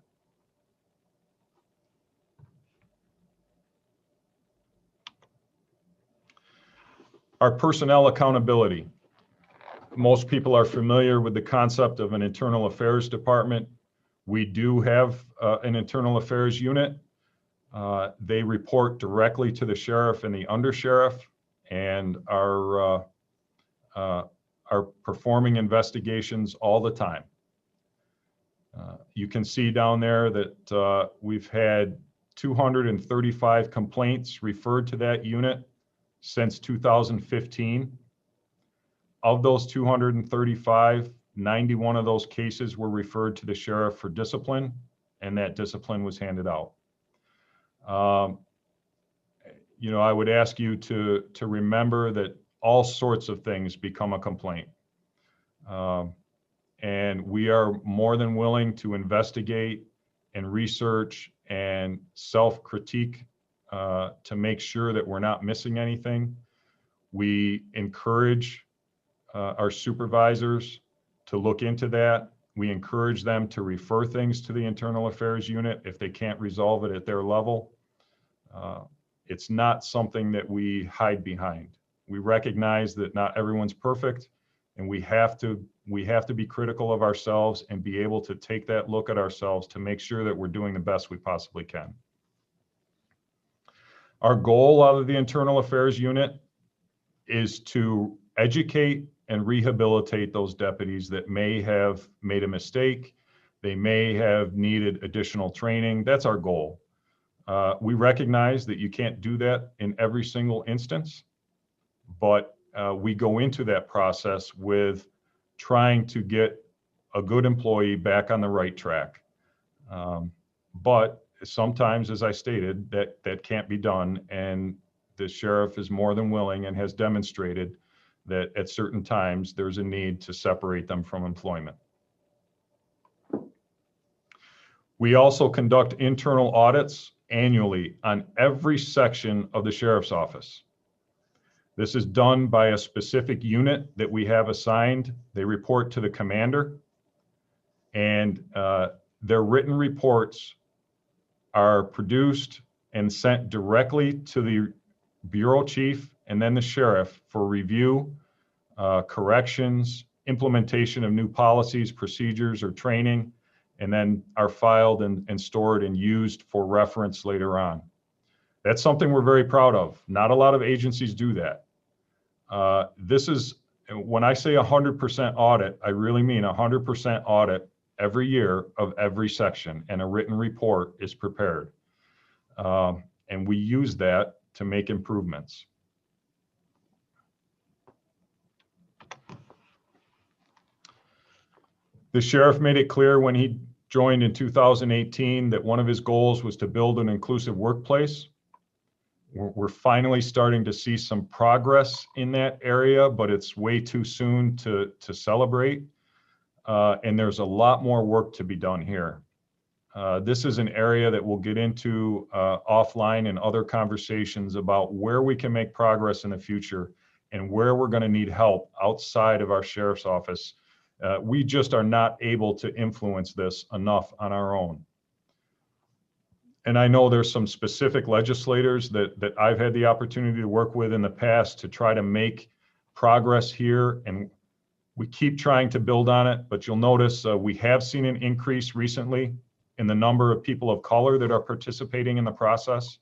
Our personnel accountability. Most people are familiar with the concept of an internal affairs department. We do have an internal affairs unit. They report directly to the sheriff and the undersheriff and are performing investigations all the time. You can see down there that we've had 235 complaints referred to that unit since 2015. Of those 235, 91 of those cases were referred to the sheriff for discipline, and that discipline was handed out. You know, I would ask you to remember that all sorts of things become a complaint. And we are more than willing to investigate and research and self-critique to make sure that we're not missing anything. We encourage our supervisors to look into that. We encourage them to refer things to the internal affairs unit if they can't resolve it at their level. It's not something that we hide behind. We recognize that not everyone's perfect, and we have to be critical of ourselves and be able to take that look at ourselves to make sure that we're doing the best we possibly can. Our goal out of the internal affairs unit is to educate and rehabilitate those deputies that may have made a mistake. They may have needed additional training. That's our goal. We recognize that you can't do that in every single instance, but we go into that process with trying to get a good employee back on the right track. But sometimes, as I stated, that can't be done, and the sheriff is more than willing and has demonstrated that at certain times there's a need to separate them from employment. We also conduct internal audits annually on every section of the sheriff's office. This is done by a specific unit that we have assigned. They report to the commander, and their written reports are produced and sent directly to the bureau chief and then the sheriff for review, corrections, implementation of new policies, procedures, or training, and then are filed and stored and used for reference later on. That's something we're very proud of. Not a lot of agencies do that. This is, when I say 100% audit, I really mean 100% audit every year of every section, and a written report is prepared. And we use that to make improvements. The sheriff made it clear when he joined in 2018 that one of his goals was to build an inclusive workplace. We're finally starting to see some progress in that area, but it's way too soon to celebrate. And there's a lot more work to be done here. This is an area that we'll get into offline in other conversations about where we can make progress in the future and where we're going to need help outside of our sheriff's office. We just are not able to influence this enough on our own. And I know there's some specific legislators that I've had the opportunity to work with in the past to try to make progress here, and we keep trying to build on it, but you'll notice we have seen an increase recently in the number of people of color that are participating in the process.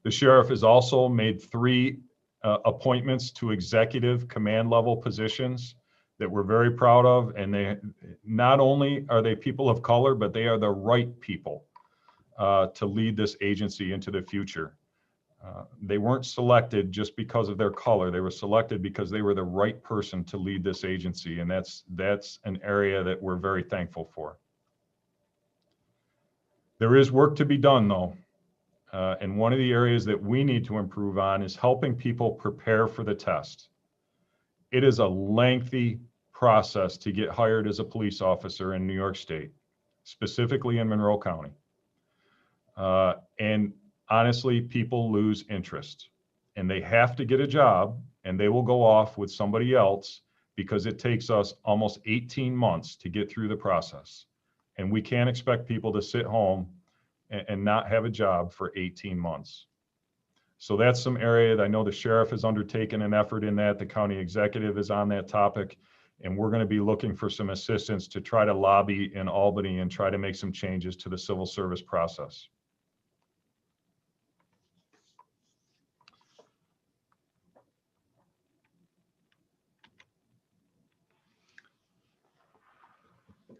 The sheriff has also made 3 appointments to executive command level positions that we're very proud of, and they not only are they people of color, but they are the right people to lead this agency into the future. They weren't selected just because of their color. They were selected because they were the right person to lead this agency, and that's an area that we're very thankful for. There is work to be done, though, and one of the areas that we need to improve on is helping people prepare for the test. It is a lengthy process to get hired as a police officer in New York State, specifically in Monroe County. And honestly, people lose interest, and they have to get a job, and they will go off with somebody else because it takes us almost 18 months to get through the process. And we can't expect people to sit home and not have a job for 18 months. So that's some area that I know the sheriff has undertaken an effort in that. The county executive is on that topic, and we're going to be looking for some assistance to try to lobby in Albany and try to make some changes to the civil service process.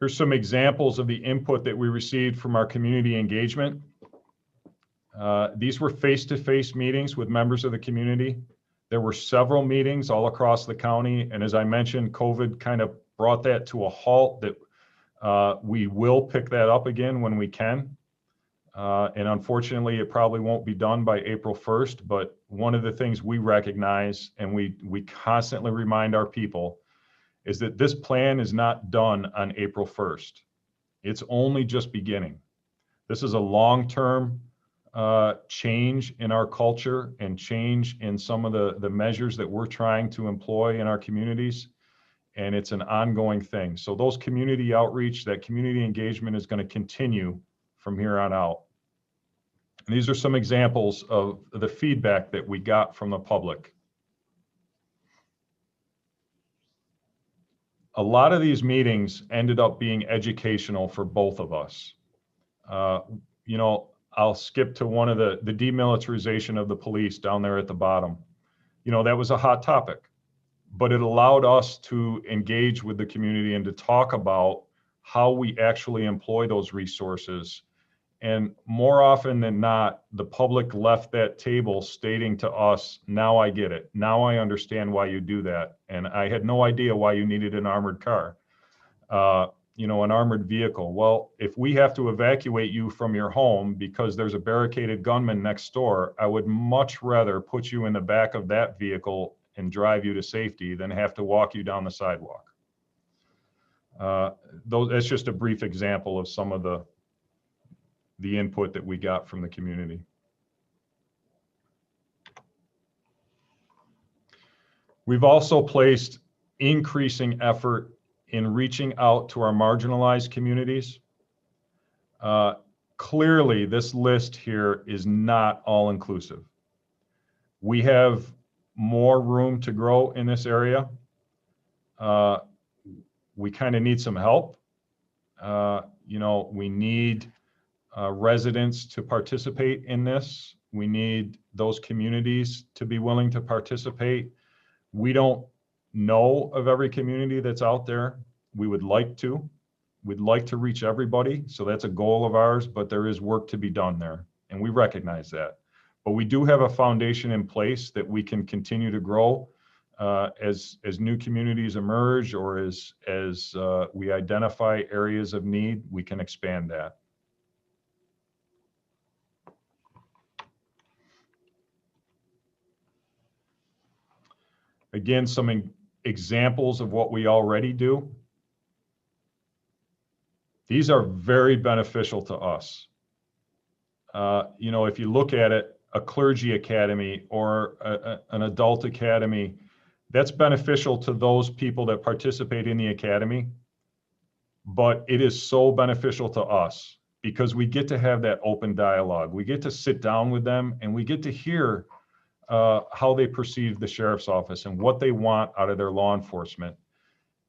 Here's some examples of the input that we received from our community engagement. These were face-to-face meetings with members of the community. There were several meetings all across the county, and as I mentioned, COVID kind of brought that to a halt. That we will pick that up again when we can. And unfortunately, it probably won't be done by April 1st, but one of the things we recognize and we constantly remind our people is that this plan is not done on April 1st. It's only just beginning. This is a long-term change in our culture and change in some of the measures that we're trying to employ in our communities. And it's an ongoing thing. So those community outreach, that community engagement is going to continue from here on out. And these are some examples of the feedback that we got from the public. A lot of these meetings ended up being educational for both of us. You know, I'll skip to one of the demilitarization of the police down there at the bottom. You know, that was a hot topic, but it allowed us to engage with the community and to talk about how we actually employ those resources. And more often than not, the public left that table stating to us, now I get it. Now I understand why you do that. And I had no idea why you needed an armored car, you know, an armored vehicle. Well, if we have to evacuate you from your home because there's a barricaded gunman next door, I would much rather put you in the back of that vehicle and drive you to safety than have to walk you down the sidewalk. That's just a brief example of some of the input that we got from the community. We've also placed increasing effort in reaching out to our marginalized communities. clearly this list here is not all inclusive. We have more room to grow in this area. We kind of need some help. We need residents to participate in this. We need those communities to be willing to participate. We don't know of every community that's out there. We would like to. We'd like to reach everybody. So that's a goal of ours, but there is work to be done there. And we recognize that. But we do have a foundation in place that we can continue to grow as new communities emerge, or as we identify areas of need, we can expand that. Again, some examples of what we already do. These are very beneficial to us. If you look at it, a clergy academy or an adult academy, that's beneficial to those people that participate in the academy, but it is so beneficial to us because we get to have that open dialogue. We get to sit down with them and we get to hear how they perceive the sheriff's office and what they want out of their law enforcement.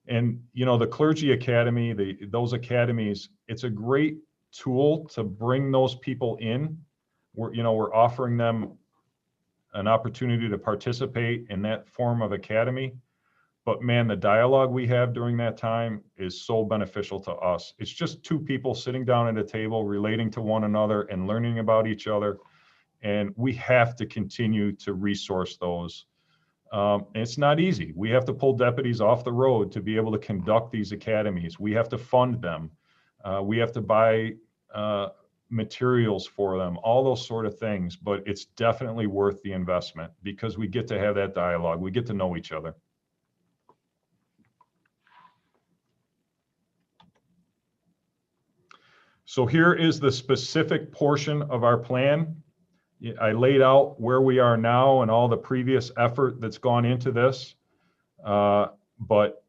And, the clergy academy, those academies, it's a great tool to bring those people in. We're offering them an opportunity to participate in that form of academy. But man, the dialogue we have during that time is so beneficial to us. It's just two people sitting down at a table, relating to one another and learning about each other. And we have to continue to resource those. It's not easy. We have to pull deputies off the road to be able to conduct these academies. We have to fund them. We have to buy materials for them, all those sort of things, but it's definitely worth the investment because we get to have that dialogue. We get to know each other. So here is the specific portion of our plan. I laid out where we are now and all the previous effort that's gone into this, but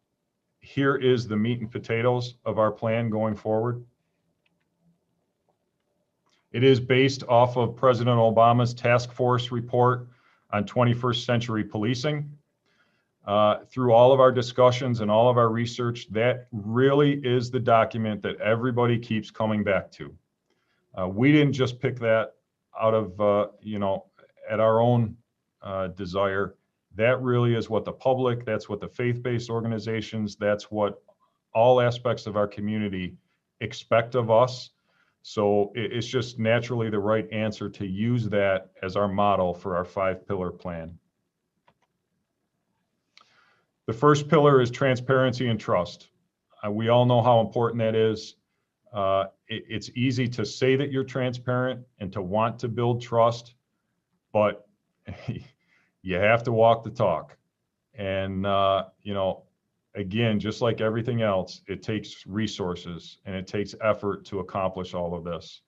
here is the meat and potatoes of our plan going forward. It is based off of President Obama's task force report on 21st century policing. Through all of our discussions and all of our research, that really is the document that everybody keeps coming back to. We didn't just pick that out of, at our own desire. That really is what the public, that's what the faith-based organizations, that's what all aspects of our community expect of us. So it's just naturally the right answer to use that as our model for our 5-pillar plan. The first pillar is transparency and trust. We all know how important that is. It's easy to say that you're transparent and to want to build trust, but you have to walk the talk. And, again, just like everything else, it takes resources and it takes effort to accomplish all of this.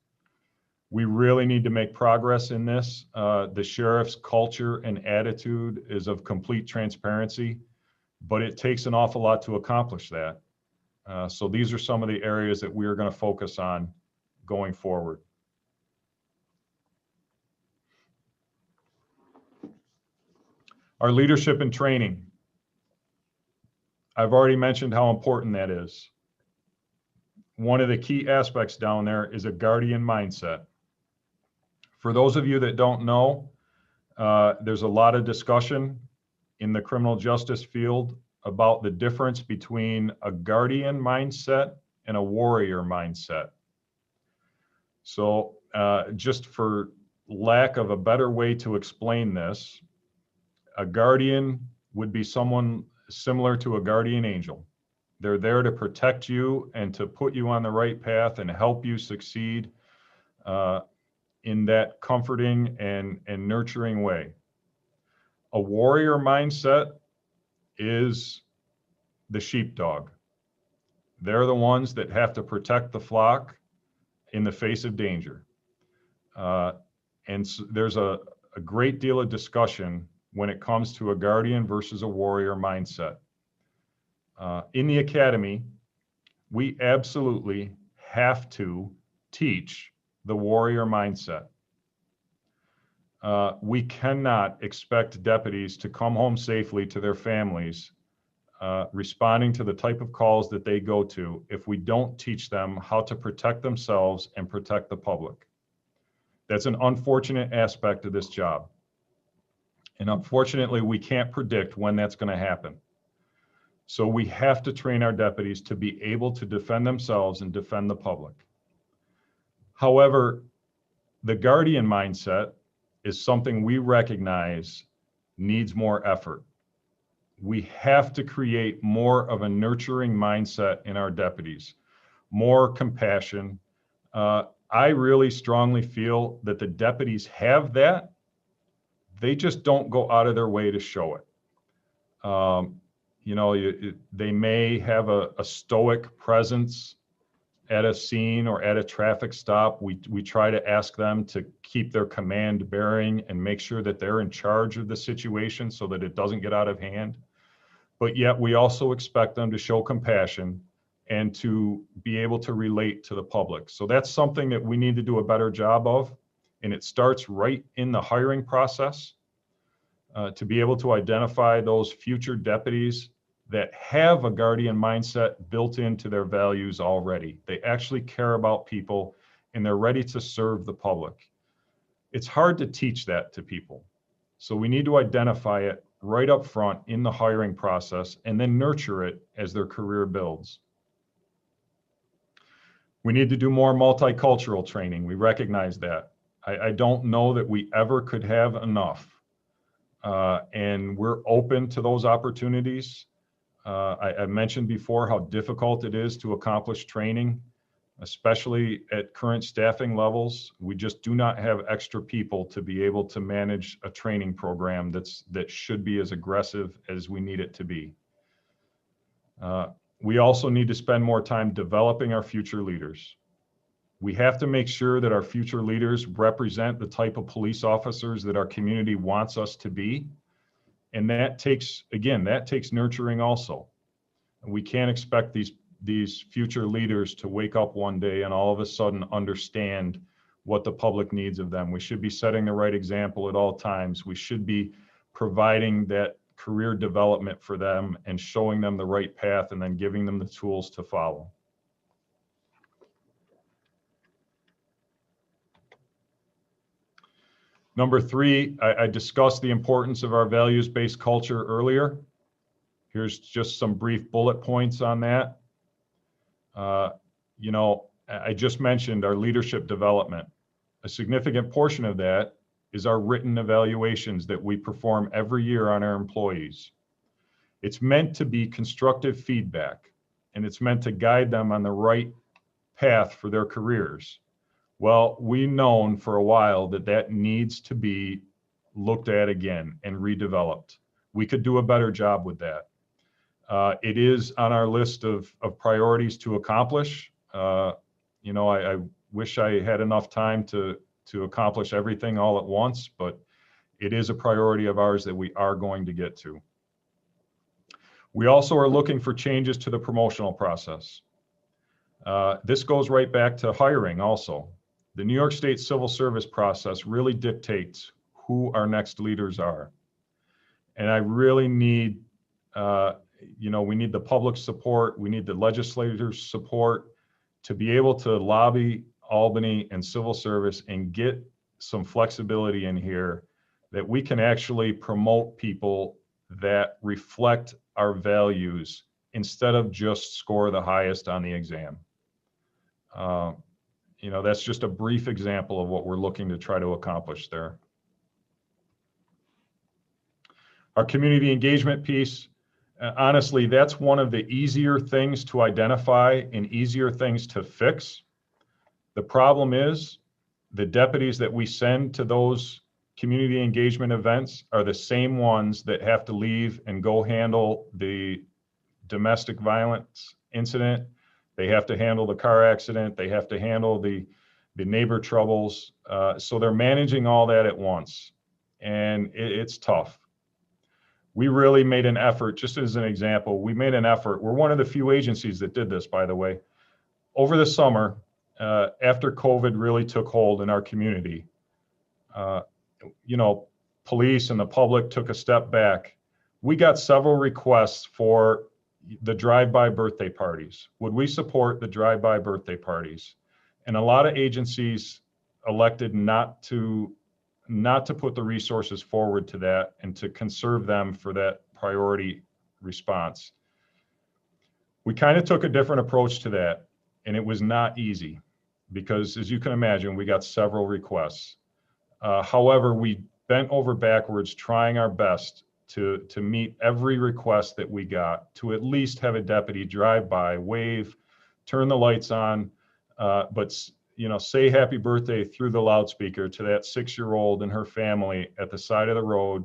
We really need to make progress in this. The sheriff's culture and attitude is of complete transparency, but it takes an awful lot to accomplish that. So these are some of the areas that we are going to focus on going forward. Our leadership and training. I've already mentioned how important that is. One of the key aspects down there is a guardian mindset. For those of you that don't know, there's a lot of discussion in the criminal justice field about the difference between a guardian mindset and a warrior mindset. So just for lack of a better way to explain this, a guardian would be someone similar to a guardian angel. They're there to protect you and to put you on the right path and help you succeed in that comforting and nurturing way. A warrior mindset is the sheepdog. They're the ones that have to protect the flock in the face of danger. And so there's a great deal of discussion when it comes to a guardian versus a warrior mindset. In the academy, we absolutely have to teach the warrior mindset. We cannot expect deputies to come home safely to their families, responding to the type of calls that they go to, if we don't teach them how to protect themselves and protect the public. That's an unfortunate aspect of this job. And unfortunately, we can't predict when that's going to happen. So we have to train our deputies to be able to defend themselves and defend the public. However, the guardian mindset is something we recognize needs more effort. We have to create more of a nurturing mindset in our deputies, more compassion. I really strongly feel that the deputies have that. They just don't go out of their way to show it. They may have a stoic presence at a scene or at a traffic stop. We try to ask them to keep their command bearing and make sure that they're in charge of the situation so that it doesn't get out of hand. But yet we also expect them to show compassion and to be able to relate to the public. So that's something that we need to do a better job of. And it starts right in the hiring process, to be able to identify those future deputies that have a guardian mindset built into their values already. They actually care about people and they're ready to serve the public. It's hard to teach that to people. So we need to identify it right up front in the hiring process and then nurture it as their career builds. We need to do more multicultural training. We recognize that. I don't know that we ever could have enough. And we're open to those opportunities. I mentioned before how difficult it is to accomplish training, especially at current staffing levels. We just do not have extra people to be able to manage a training program that should be as aggressive as we need it to be. We also need to spend more time developing our future leaders. We have to make sure that our future leaders represent the type of police officers that our community wants us to be. And that takes nurturing also. We can't expect these future leaders to wake up one day and all of a sudden understand what the public needs of them. We should be setting the right example at all times. We should be providing that career development for them and showing them the right path and then giving them the tools to follow. Number 3, I discussed the importance of our values-based culture earlier. Here's just some brief bullet points on that. I just mentioned our leadership development. A significant portion of that is our written evaluations that we perform every year on our employees. It's meant to be constructive feedback, and it's meant to guide them on the right path for their careers. Well, we've known for a while that needs to be looked at again and redeveloped. We could do a better job with that. It is on our list of priorities to accomplish. I wish I had enough time to accomplish everything all at once, but it is a priority of ours that we are going to get to. We also are looking for changes to the promotional process. This goes right back to hiring also. The New York State civil service process really dictates who our next leaders are. And I really need, we need the public support, we need the legislators' support to be able to lobby Albany and civil service and get some flexibility in here that we can actually promote people that reflect our values instead of just score the highest on the exam. That's just a brief example of what we're looking to try to accomplish there. Our community engagement piece, honestly, that's one of the easier things to identify and easier things to fix. The problem is the deputies that we send to those community engagement events are the same ones that have to leave and go handle the domestic violence incident. They have to handle the car accident. They have to handle the neighbor troubles. So they're managing all that at once. And it's tough. We really made an effort, just as an example, we made an effort. We're one of the few agencies that did this, by the way. Over the summer, after COVID really took hold in our community, police and the public took a step back. We got several requests for the drive-by birthday parties. Would we support the drive-by birthday parties? And a lot of agencies elected not to put the resources forward to that and to conserve them for that priority response. We kind of took a different approach to that, and it was not easy because, as you can imagine, we got several requests. However, we bent over backwards trying our best to meet every request that we got, to at least have a deputy drive by, wave, turn the lights on, but say happy birthday through the loudspeaker to that 6-year-old and her family at the side of the road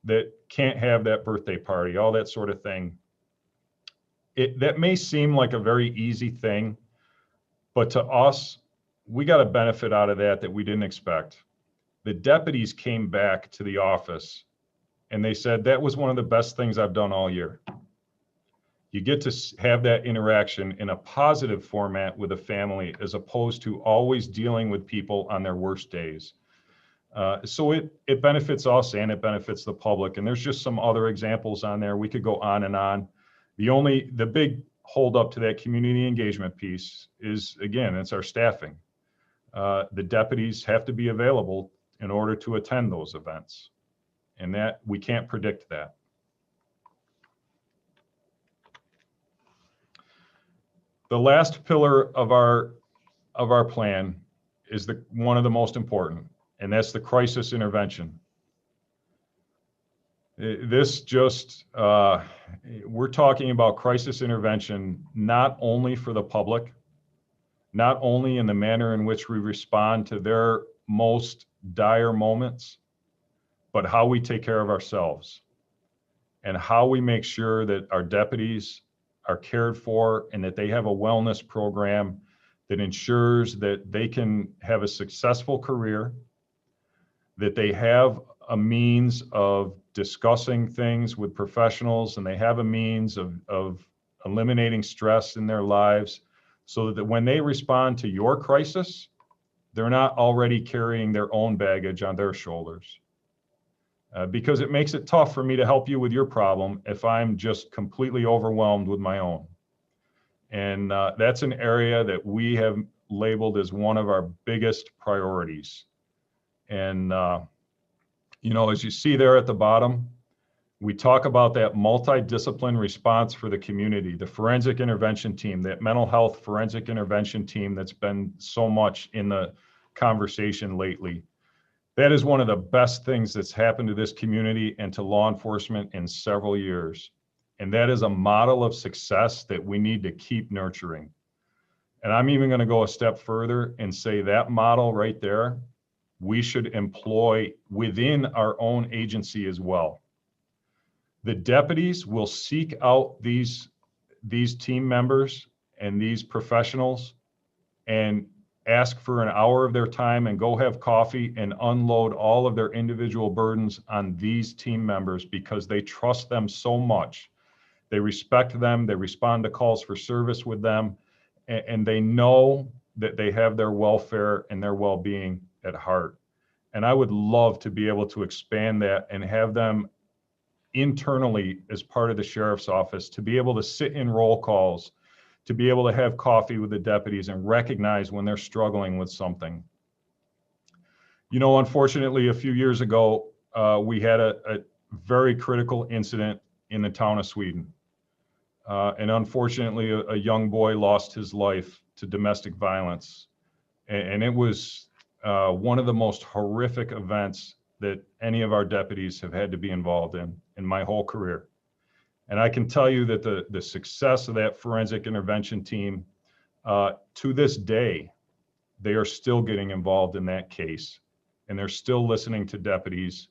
that can't have that birthday party, all that sort of thing. That may seem like a very easy thing, but to us, we got a benefit out of that we didn't expect. The deputies came back to the office and they said, that was one of the best things I've done all year. You get to have that interaction in a positive format with a family as opposed to always dealing with people on their worst days. So it benefits us and it benefits the public. And there's just some other examples on there. We could go on and on. The big hold up to that community engagement piece is, again, it's our staffing. The deputies have to be available in order to attend those events. And that we can't predict that. The last pillar of our plan is one of the most important, and that's the crisis intervention. This just, we're talking about crisis intervention not only for the public, not only in the manner in which we respond to their most dire moments, but how we take care of ourselves and how we make sure that our deputies are cared for and that they have a wellness program that ensures that they can have a successful career, that they have a means of discussing things with professionals, and they have a means of eliminating stress in their lives so that when they respond to your crisis, they're not already carrying their own baggage on their shoulders. Because it makes it tough for me to help you with your problem if I'm just completely overwhelmed with my own. And that's an area that we have labeled as one of our biggest priorities. And, as you see there at the bottom, we talk about that multidiscipline response for the community, the forensic intervention team, that mental health forensic intervention team that's been so much in the conversation lately. That is one of the best things that's happened to this community and to law enforcement in several years. And that is a model of success that we need to keep nurturing. And I'm even going to go a step further and say that model right there, we should employ within our own agency as well. The deputies will seek out these team members and these professionals and ask for an hour of their time and go have coffee and unload all of their individual burdens on these team members because they trust them so much. They respect them, they respond to calls for service with them, and they know that they have their welfare and their well-being at heart. And I would love to be able to expand that and have them internally as part of the sheriff's office to be able to sit in roll calls, to be able to have coffee with the deputies and recognize when they're struggling with something. Unfortunately, a few years ago, we had a very critical incident in the town of Sweden. And unfortunately, a young boy lost his life to domestic violence. And it was one of the most horrific events that any of our deputies have had to be involved in my whole career. And I can tell you that the success of that forensic intervention team, to this day, they are still getting involved in that case. And they're still listening to deputies,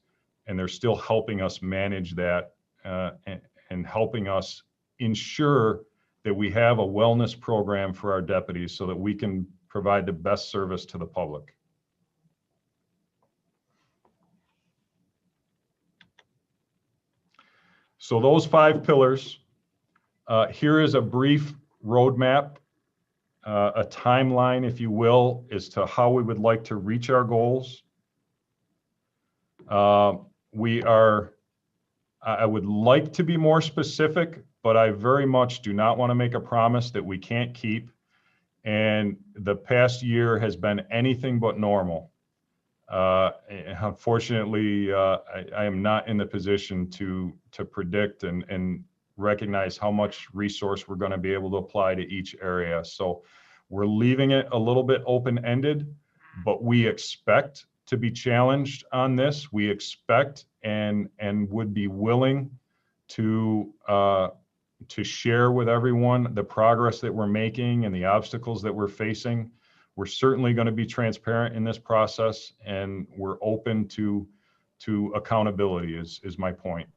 and they're still helping us manage that and helping us ensure that we have a wellness program for our deputies so that we can provide the best service to the public. So those 5 pillars, here is a brief roadmap a timeline, if you will, as to how we would like to reach our goals. I would like to be more specific, but I very much do not want to make a promise that we can't keep. And the past year has been anything but normal. Unfortunately, I am not in the position to predict and recognize how much resource we're going to be able to apply to each area. So we're leaving it a little bit open-ended, but we expect to be challenged on this. We expect and would be willing to share with everyone the progress that we're making and the obstacles that we're facing. We're certainly going to be transparent in this process, and we're open to accountability is my point.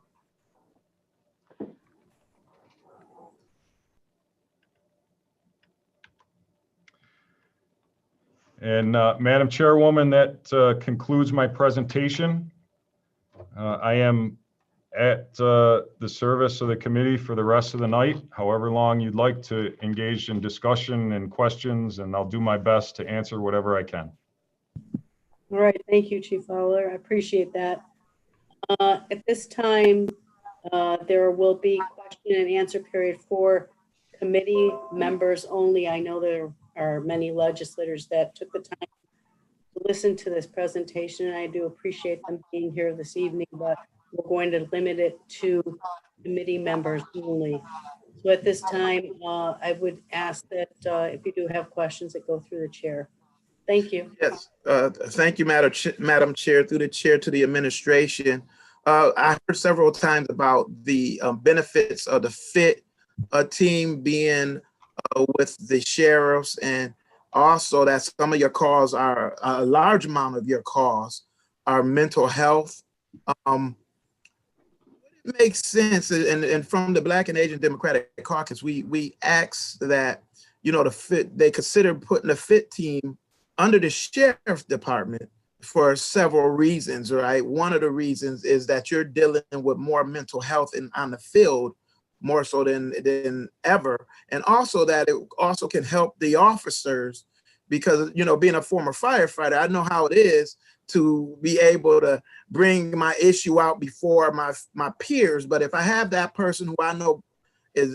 And Madam Chairwoman, that concludes my presentation. I am at the service of the committee for the rest of the night, however long you'd like to engage in discussion and questions, and I'll do my best to answer whatever I can. All right, thank you, Chief Fowler. I appreciate that. At this time, there will be question and answer period for committee members only. I know there are many legislators that took the time to listen to this presentation, and I do appreciate them being here this evening, but we're going to limit it to committee members only. So at this time, I would ask that if you do have questions, that go through the chair. Thank you. Yes, thank you, Madam Chair, through the chair to the administration. I heard several times about the benefits of the FIT team being with the sheriffs, and also that some of your calls are, a large amount of your calls are mental health. It makes sense, and from the Black and Asian Democratic Caucus, we asked that, you know, they consider putting the FIT team under the sheriff's department for several reasons, right? One of the reasons is that you're dealing with more mental health on the field, more so than ever, and also that it also can help the officers, because, you know, being a former firefighter, I know how it is to be able to bring my issue out before my peers. But if I have that person who I know is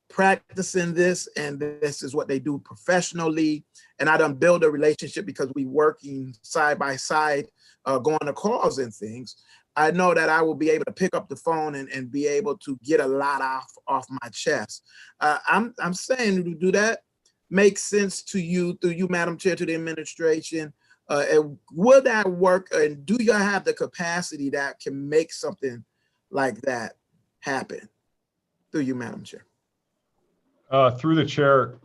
practicing this, and this is what they do professionally, and I done build a relationship because we working side by side, going to calls and things, I know that I will be able to pick up the phone and be able to get a lot off my chest. I'm saying, do that make sense to you, through you, Madam Chair, to the administration? Will that work? And do you have the capacity that can make something like that happen? Through you, Madam Chair. Through the chair,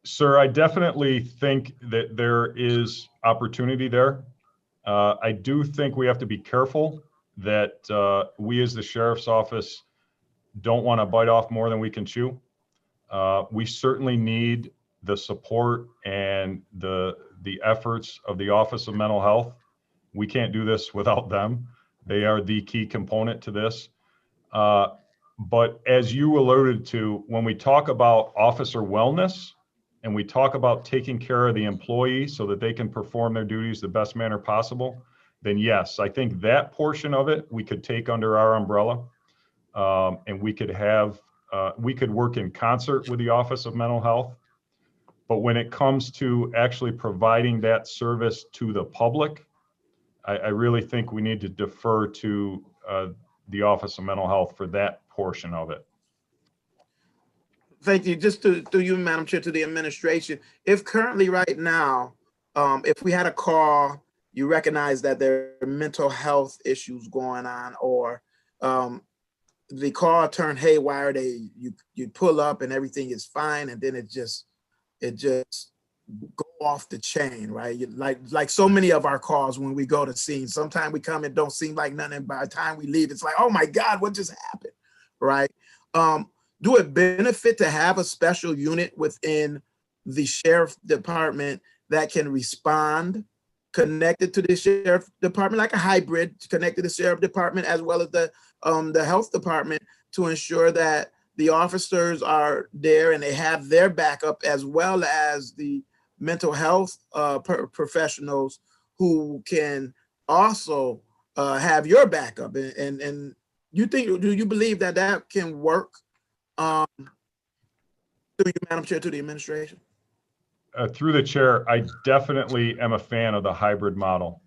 sir, I definitely think that there is opportunity there. I do think we have to be careful that we as the sheriff's office don't want to bite off more than we can chew. We certainly need the support and the efforts of the Office of Mental Health. We can't do this without them. They are the key component to this. But as you alluded to, when we talk about officer wellness and we talk about taking care of the employee so that they can perform their duties the best manner possible, then yes, I think that portion of it we could take under our umbrella, and we could work in concert with the Office of Mental Health. But when it comes to actually providing that service to the public, I really think we need to defer to the Office of Mental Health for that portion of it. Thank you. Just to you, Madam Chair, to the administration, if currently right now, if we had a call, you recognize that there are mental health issues going on, or the call turned haywire, you pull up and everything is fine, and then it just go off the chain, right? Like so many of our calls when we go to scenes, sometimes we come and don't seem like nothing. By the time we leave, it's like, oh my God, what just happened, right? Do it benefit to have a special unit within the sheriff department that can respond connected to the sheriff department, like a hybrid connected to the sheriff department as well as the health department, to ensure that the officers are there and they have their backup, as well as the mental health professionals who can also have your backup. And do you believe that that can work? Through you, Madam Chair, to the administration? Through the chair, I definitely am a fan of the hybrid model.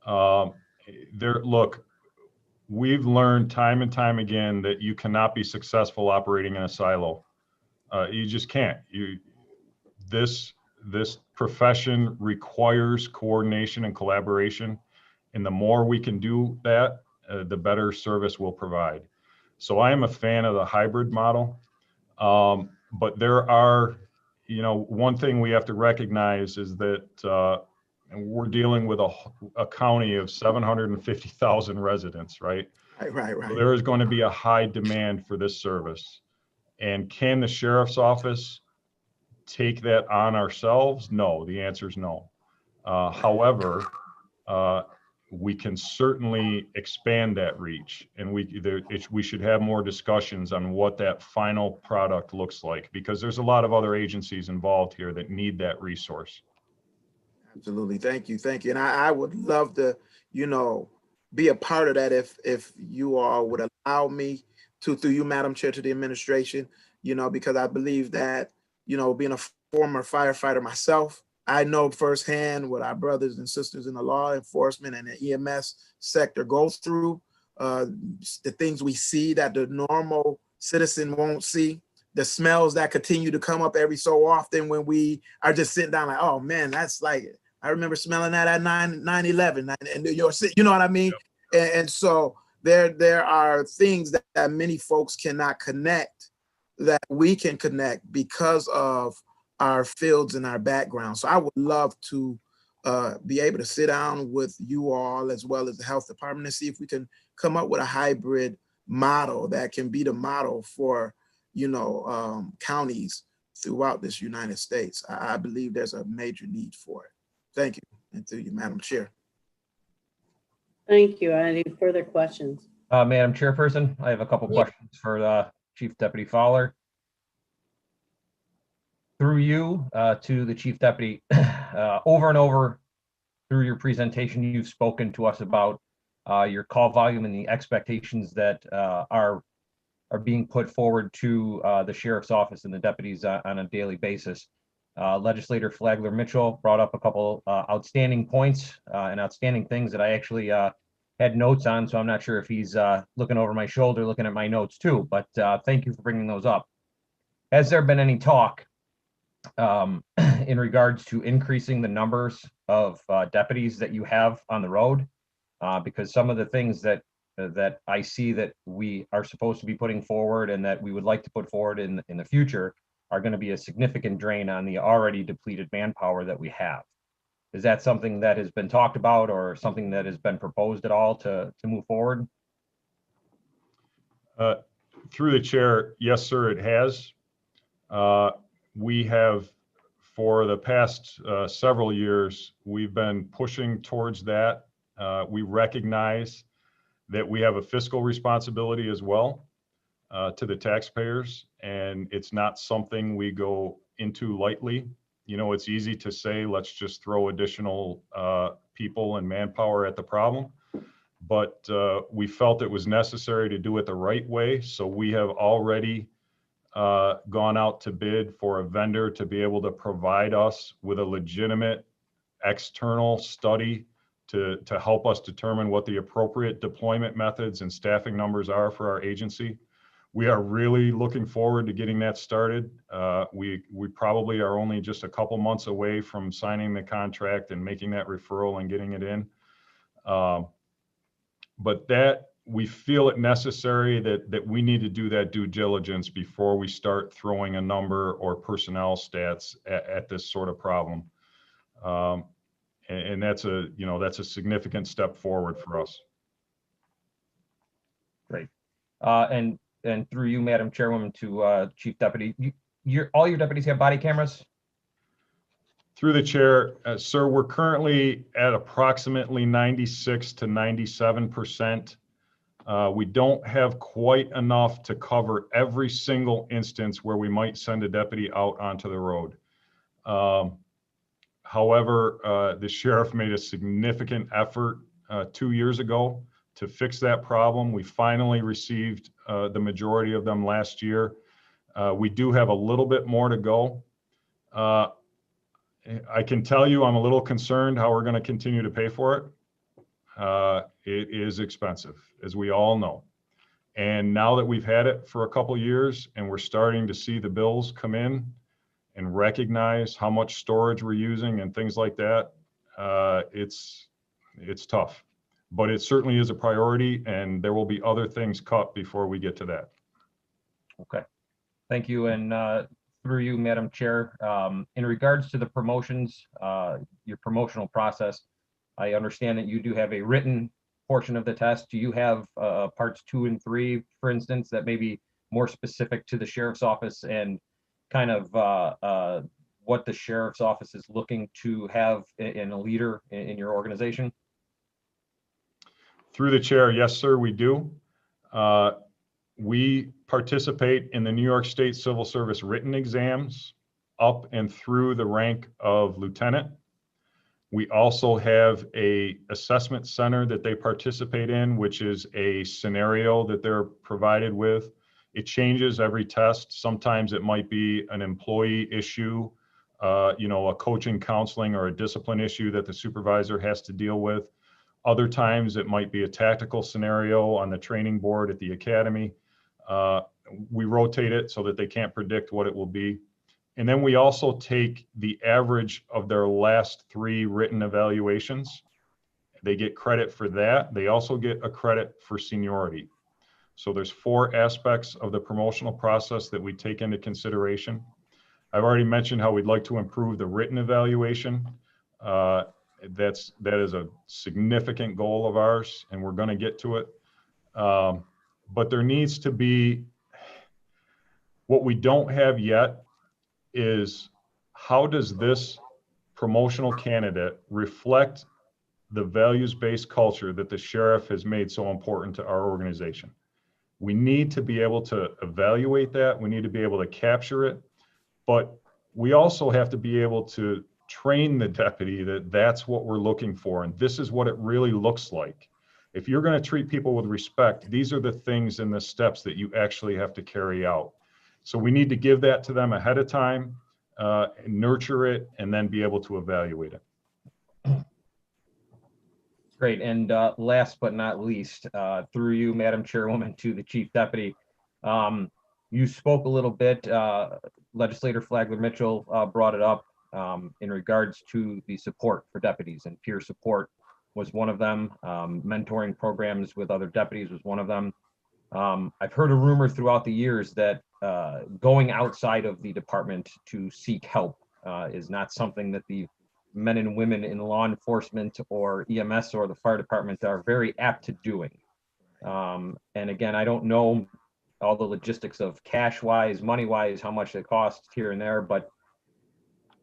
Look, we've learned time and time again that you cannot be successful operating in a silo. You just can't. This profession requires coordination and collaboration, and the more we can do that, the better service we'll provide. So I am a fan of the hybrid model, but there are, one thing we have to recognize is that we're dealing with a county of 750,000 residents, right? Right. So there is going to be a high demand for this service. And can the sheriff's office take that on ourselves? No, the answer is no. However, we can certainly expand that reach, and we should have more discussions on what that final product looks like, because there's a lot of other agencies involved here that need that resource. Absolutely. Thank you. And I would love to, be a part of that if you all would allow me to, through you, Madam Chair, to the administration, because I believe that, being a former firefighter myself, I know firsthand what our brothers and sisters in the law enforcement and the EMS sector goes through, the things we see that the normal citizen won't see, the smells that continue to come up every so often when we are just sitting down like, oh man, that's like, I remember smelling that at 9/11 in New York City, you know what I mean? Yep. And so there are things that many folks cannot connect that we can connect because of our fields and our background. So I would love to be able to sit down with you all as well as the health department and see if we can come up with a hybrid model that can be the model for, counties throughout this United States. I believe there's a major need for it. Thank you. And through you, Madam Chair. Thank you. Any further questions? Madam Chairperson, I have a couple questions for Chief Deputy Fowler. Through you to the Chief Deputy, over and over through your presentation, you've spoken to us about your call volume and the expectations that are being put forward to the Sheriff's Office and the deputies on a daily basis. Legislator Flagler Mitchell brought up a couple outstanding points and outstanding things that I actually had notes on, so I'm not sure if he's looking over my shoulder, looking at my notes too, but thank you for bringing those up. Has there been any talk in regards to increasing the numbers of deputies that you have on the road? Because some of the things that I see that we are supposed to be putting forward and that we would like to put forward in the future are going to be a significant drain on the already depleted manpower that we have. Is that something that has been talked about or something that has been proposed at all to move forward? Through the chair, yes, sir, it has. We have, for the past several years, we've been pushing towards that. We recognize that we have a fiscal responsibility as well to the taxpayers, and it's not something we go into lightly. It's easy to say, let's just throw additional people and manpower at the problem, but we felt it was necessary to do it the right way. So we have already gone out to bid for a vendor to be able to provide us with a legitimate external study to help us determine what the appropriate deployment methods and staffing numbers are for our agency. We are really looking forward to getting that started. We probably are only just a couple months away from signing the contract and making that referral and getting it in. But that we feel it necessary that we need to do that due diligence before we start throwing a number or personnel stats at this sort of problem. And that's a significant step forward for us. Great. And through you, Madam Chairwoman, to Chief Deputy, all your deputies have body cameras? Through the chair, sir, we're currently at approximately 96 to 97% We don't have quite enough to cover every single instance where we might send a deputy out onto the road. However, the sheriff made a significant effort 2 years ago to fix that problem. We finally received the majority of them last year. We do have a little bit more to go. I can tell you I'm a little concerned how we're going to continue to pay for it. It is expensive, as we all know. And now that we've had it for a couple of years and we're starting to see the bills come in and recognize how much storage we're using and things like that, it's tough. But it certainly is a priority, and there will be other things cut before we get to that. Okay, thank you. And through you, Madam Chair, in regards to the promotions, your promotional process, I understand that you do have a written portion of the test. Do you have parts 2 and 3, for instance, that may be more specific to the sheriff's office and kind of what the sheriff's office is looking to have in a leader in your organization? Through the chair, yes, sir, we do. We participate in the New York State Civil Service written exams up and through the rank of lieutenant. We also have a assessment center that they participate in, which is a scenario that they're provided with. It changes every test. Sometimes it might be an employee issue, a coaching, counseling, or a discipline issue that the supervisor has to deal with. Other times it might be a tactical scenario on the training board at the academy. We rotate it so that they can't predict what it will be. And then we also take the average of their last 3 written evaluations. They get credit for that. They also get a credit for seniority. So there's 4 aspects of the promotional process that we take into consideration. I've already mentioned how we'd like to improve the written evaluation. That is a significant goal of ours, and we're going to get to it. But there needs to be, what we don't have yet is, how does this promotional candidate reflect the values-based culture that the sheriff has made so important to our organization? We need to be able to evaluate that. We need to be able to capture it, but we also have to be able to train the deputy that that's what we're looking for, and this is what it really looks like. If you're going to treat people with respect, these are the things and the steps that you actually have to carry out. So we need to give that to them ahead of time, nurture it, and then be able to evaluate it. Great. And last but not least, through you, Madam Chairwoman, to the Chief Deputy. You spoke a little bit, Legislator Flagler Mitchell brought it up in regards to the support for deputies, and peer support was one of them. Mentoring programs with other deputies was one of them. I've heard a rumor throughout the years that going outside of the department to seek help is not something that the men and women in law enforcement or EMS or the fire department are very apt to doing. And again, I don't know all the logistics of cash-wise, money-wise, how much it costs here and there, but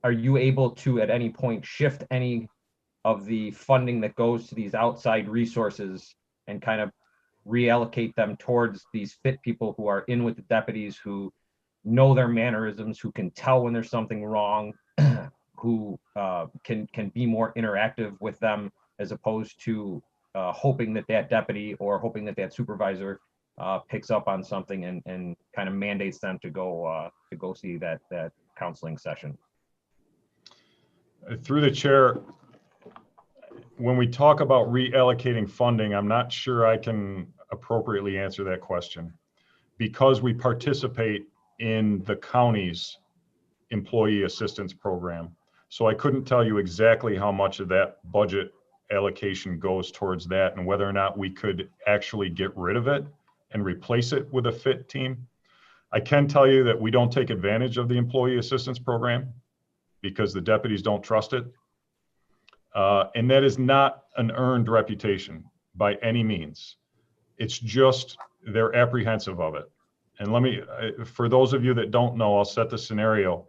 are you able to at any point shift any of the funding that goes to these outside resources and kind of reallocate them towards these fit people who are in with the deputies, who know their mannerisms, who can tell when there's something wrong, who can be more interactive with them, as opposed to hoping that that deputy or hoping that that supervisor picks up on something and kind of mandates them to go see that counseling session? Through the chair, when we talk about reallocating funding, I'm not sure I can appropriately answer that question, because we participate in the county's employee assistance program. So I couldn't tell you exactly how much of that budget allocation goes towards that, and whether or not we could actually get rid of it and replace it with a fit team. I can tell you that we don't take advantage of the employee assistance program because the deputies don't trust it. And that is not an earned reputation by any means. It's just they're apprehensive of it. And let me, for those of you that don't know, I'll set the scenario.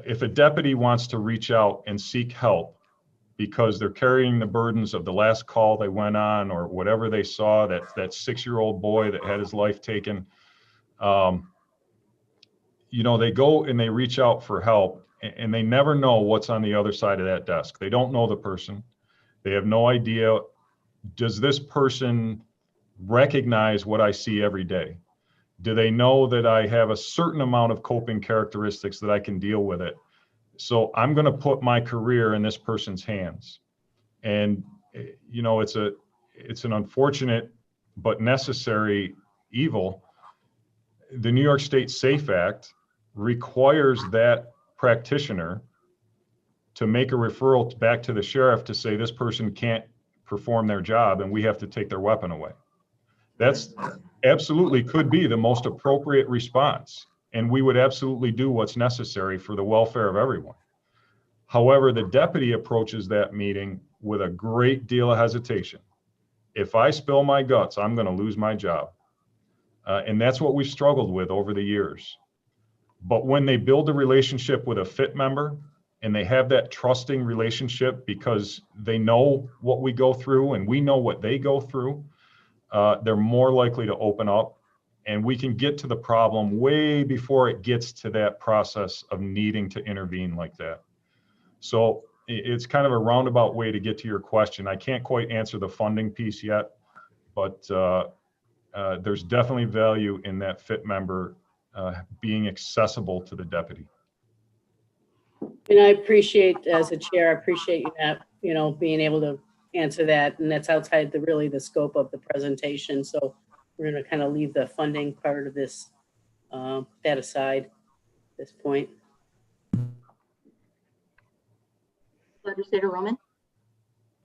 If a deputy wants to reach out and seek help because they're carrying the burdens of the last call they went on or whatever they saw, that 6-year-old boy that had his life taken. You know, they go and they reach out for help, and they never know what's on the other side of that desk. They don't know the person. They have no idea, does this person recognize what I see every day? Do they know that I have a certain amount of coping characteristics that I can deal with it? So I'm going to put my career in this person's hands. And, you know, it's an unfortunate but necessary evil. The New York State SAFE Act requires that practitioner to make a referral back to the sheriff to say this person can't perform their job and we have to take their weapon away. That's absolutely could be the most appropriate response. And we would absolutely do what's necessary for the welfare of everyone. However, the deputy approaches that meeting with a great deal of hesitation. If I spill my guts, I'm going to lose my job. And that's what we've struggled with over the years. But when they build a relationship with a FIT member and they have that trusting relationship because they know what we go through and we know what they go through, they're more likely to open up, and we can get to the problem way before it gets to that process of needing to intervene like that. So it's kind of a roundabout way to get to your question. I can't quite answer the funding piece yet, but there's definitely value in that FIT member being accessible to the deputy. And I appreciate, as a chair, I appreciate you not, you know, being able to answer that, and that's outside the scope of the presentation. So we're going to kind of leave the funding part of this, that aside at this point. Legislator Roman?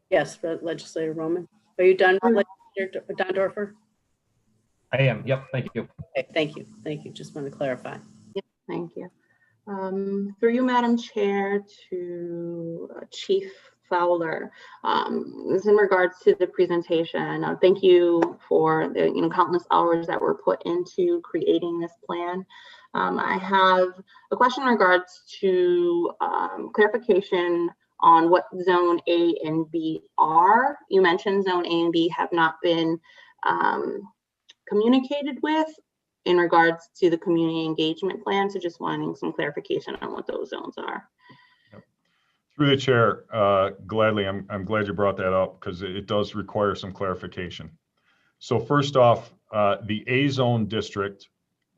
Yes, Legislator Roman. Are you done, Legislator Dondorfer? I am. Yep. Thank you. Okay, thank you. Thank you. Just want to clarify. Yep, thank you. Through you, Madam Chair, to Chief Fowler. This is in regards to the presentation. Thank you for the countless hours that were put into creating this plan. I have a question in regards to clarification on what Zone A and B are. You mentioned Zone A and B have not been communicated with in regards to the community engagement plan. So just wanting some clarification on what those zones are. Through the chair, gladly, I'm glad you brought that up because it does require some clarification. So first off, the A zone district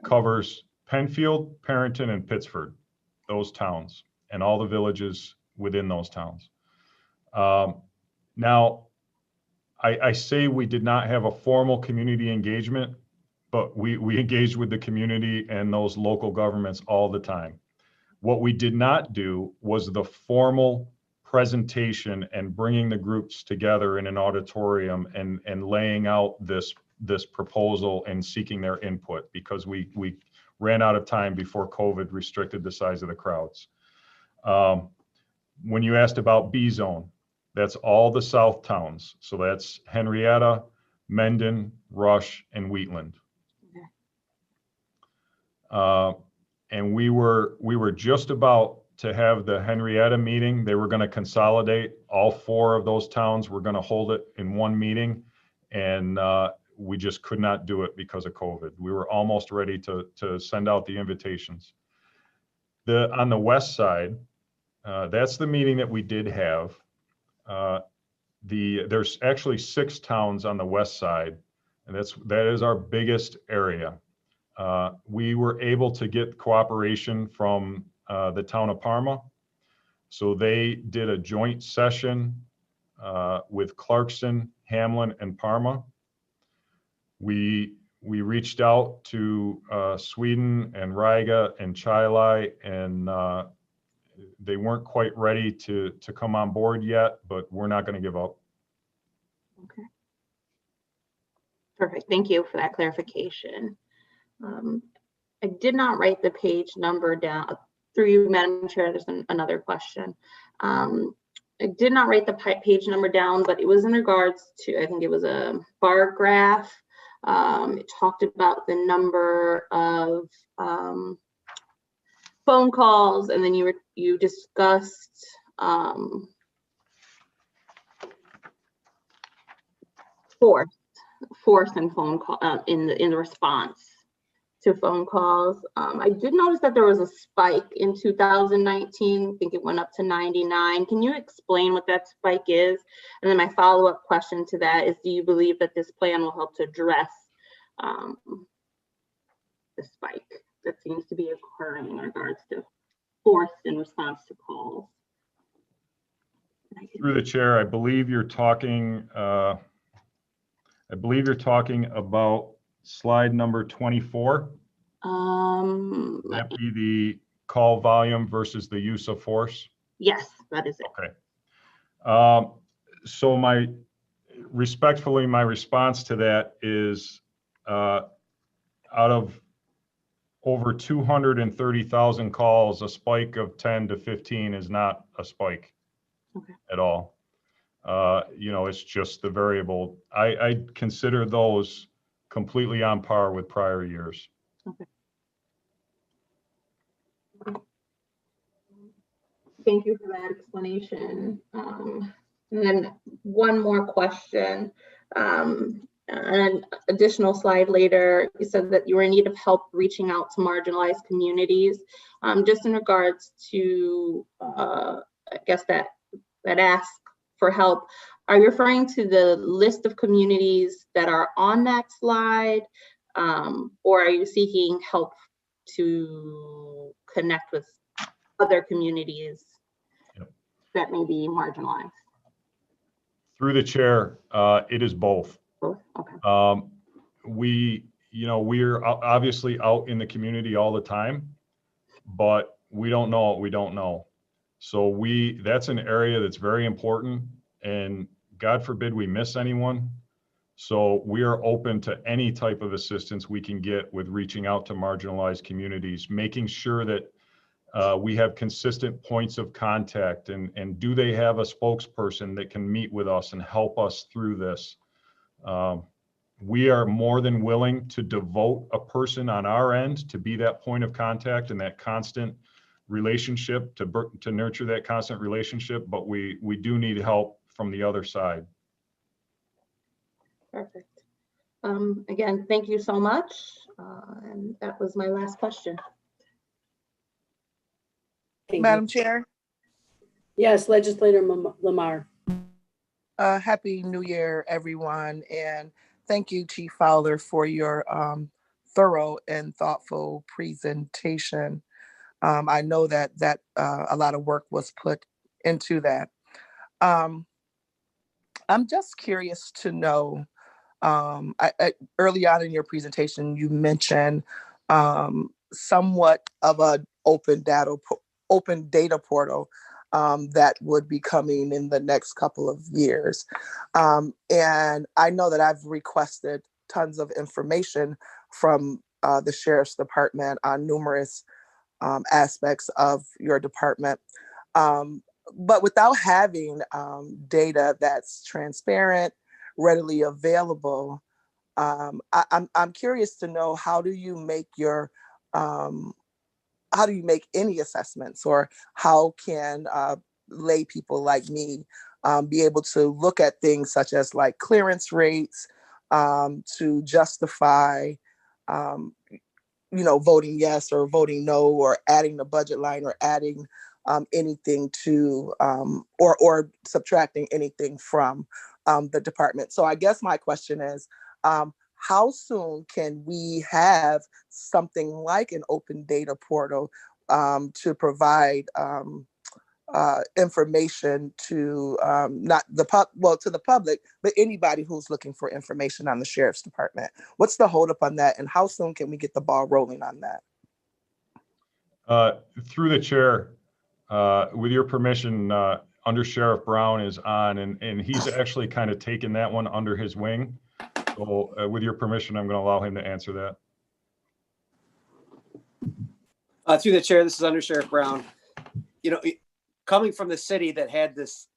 covers Penfield, Perrington, and Pittsford, those towns, and all the villages within those towns. Now, I say we did not have a formal community engagement, but we engaged with the community and those local governments all the time. What we did not do was the formal presentation and bringing the groups together in an auditorium and laying out this proposal and seeking their input, because we ran out of time before COVID restricted the size of the crowds. When you asked about B zone, that's all the south towns. So that's Henrietta, Mendon, Rush, and Wheatland. And we were just about to have the Henrietta meeting. They were going to consolidate all 4 of those towns. We're going to hold it in one meeting, and we just could not do it because of COVID. We were almost ready to send out the invitations. On the west side, that's the meeting that we did have. There's actually 6 towns on the west side, and that is our biggest area. We were able to get cooperation from the town of Parma. So they did a joint session with Clarkson, Hamlin, and Parma. We reached out to Sweden and Riga and Chile, and they weren't quite ready to come on board yet, but we're not going to give up. Okay. Perfect. Thank you for that clarification. I did not write the page number down. Through you, Madam Chair, there's another question. I did not write the page number down, but it was in regards to, I think it was a bar graph. It talked about the number of phone calls, and then you discussed force in phone call, in the response to phone calls. I did notice that there was a spike in 2019. I think it went up to 99. Can you explain what that spike is? And then my follow-up question to that is, do you believe that this plan will help to address the spike that seems to be occurring in regards to force in response to calls? Through the chair, I believe you're talking about slide number 24. That be the call volume versus the use of force? Yes, that is it. Okay. So my response to that is out of over 230,000 calls, a spike of 10 to 15 is not a spike at all. It's just the variable. I consider those completely on par with prior years. Okay. Thank you for that explanation. And then one more question. An additional slide later, you said that you were in need of help reaching out to marginalized communities. Just in regards to, I guess that ask for help, are you referring to the list of communities that are on that slide, or are you seeking help to connect with other communities that may be marginalized? Through the chair, it is both. Both? Okay. We're obviously out in the community all the time, but we don't know what we don't know. So that's an area that's very important, and God forbid we miss anyone. So we are open to any type of assistance we can get with reaching out to marginalized communities, making sure that we have consistent points of contact, and do they have a spokesperson that can meet with us and help us through this? We are more than willing to devote a person on our end to be that point of contact and that constant relationship, to nurture that constant relationship, but we do need help from the other side. Perfect. Again, thank you so much. And that was my last question. Madam Chair, Yes, Legislator Lamar. Happy New Year, everyone. And thank you, Chief Fowler, for your thorough and thoughtful presentation. I know that a lot of work was put into that. I'm just curious to know, early on in your presentation, you mentioned somewhat of an open data portal that would be coming in the next couple of years. And I know that I've requested tons of information from the Sheriff's Department on numerous aspects of your department. But without having data that's transparent, readily available, I'm curious to know, how do you make any assessments, or how can lay people like me be able to look at things such as like clearance rates to justify voting yes or voting no, or adding the budget line, or adding anything to or subtracting anything from the department. So I guess my question is, how soon can we have something like an open data portal to provide information to to the public, but anybody who's looking for information on the Sheriff's Department? What's the holdup on that, and how soon can we get the ball rolling on that? Through the chair, with your permission, Under Sheriff Brown is on, and he's actually kind of taken that one under his wing. So with your permission, I'm going to allow him to answer that. Through the chair, this is Under Sheriff Brown. Coming from the city that had this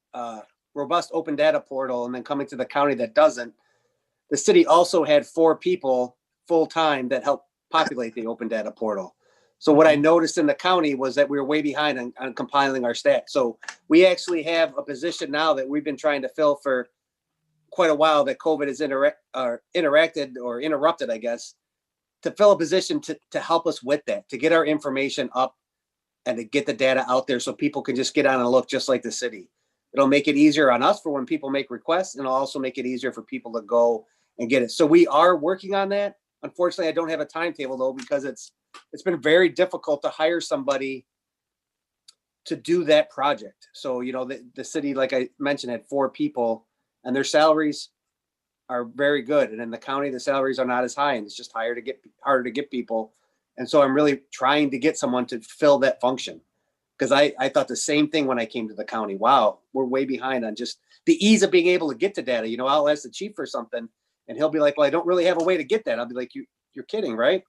robust open data portal, and then coming to the county that doesn't, the city also had 4 people full-time that helped populate the open data portal. So what I noticed in the county was that we were way behind on compiling our stats. So we actually have a position now that we've been trying to fill for quite a while that COVID has interacted or interrupted, I guess, to fill a position to help us with that, to get our information up and to get the data out there so people can just get on and look just like the city. It'll make it easier on us for when people make requests, and it'll also make it easier for people to go and get it. So we are working on that. Unfortunately, I don't have a timetable though, because it's been very difficult to hire somebody to do that project. So, you know, the city, like I mentioned, had 4 people and their salaries are very good. And in the county, the salaries are not as high, and it's just harder to get people. And so I'm really trying to get someone to fill that function, because I thought the same thing when I came to the county. Wow, we're way behind on just the ease of being able to get to data. You know, I'll ask the chief for something and he'll be like, well, I don't really have a way to get that. I'll be like, you're kidding, right?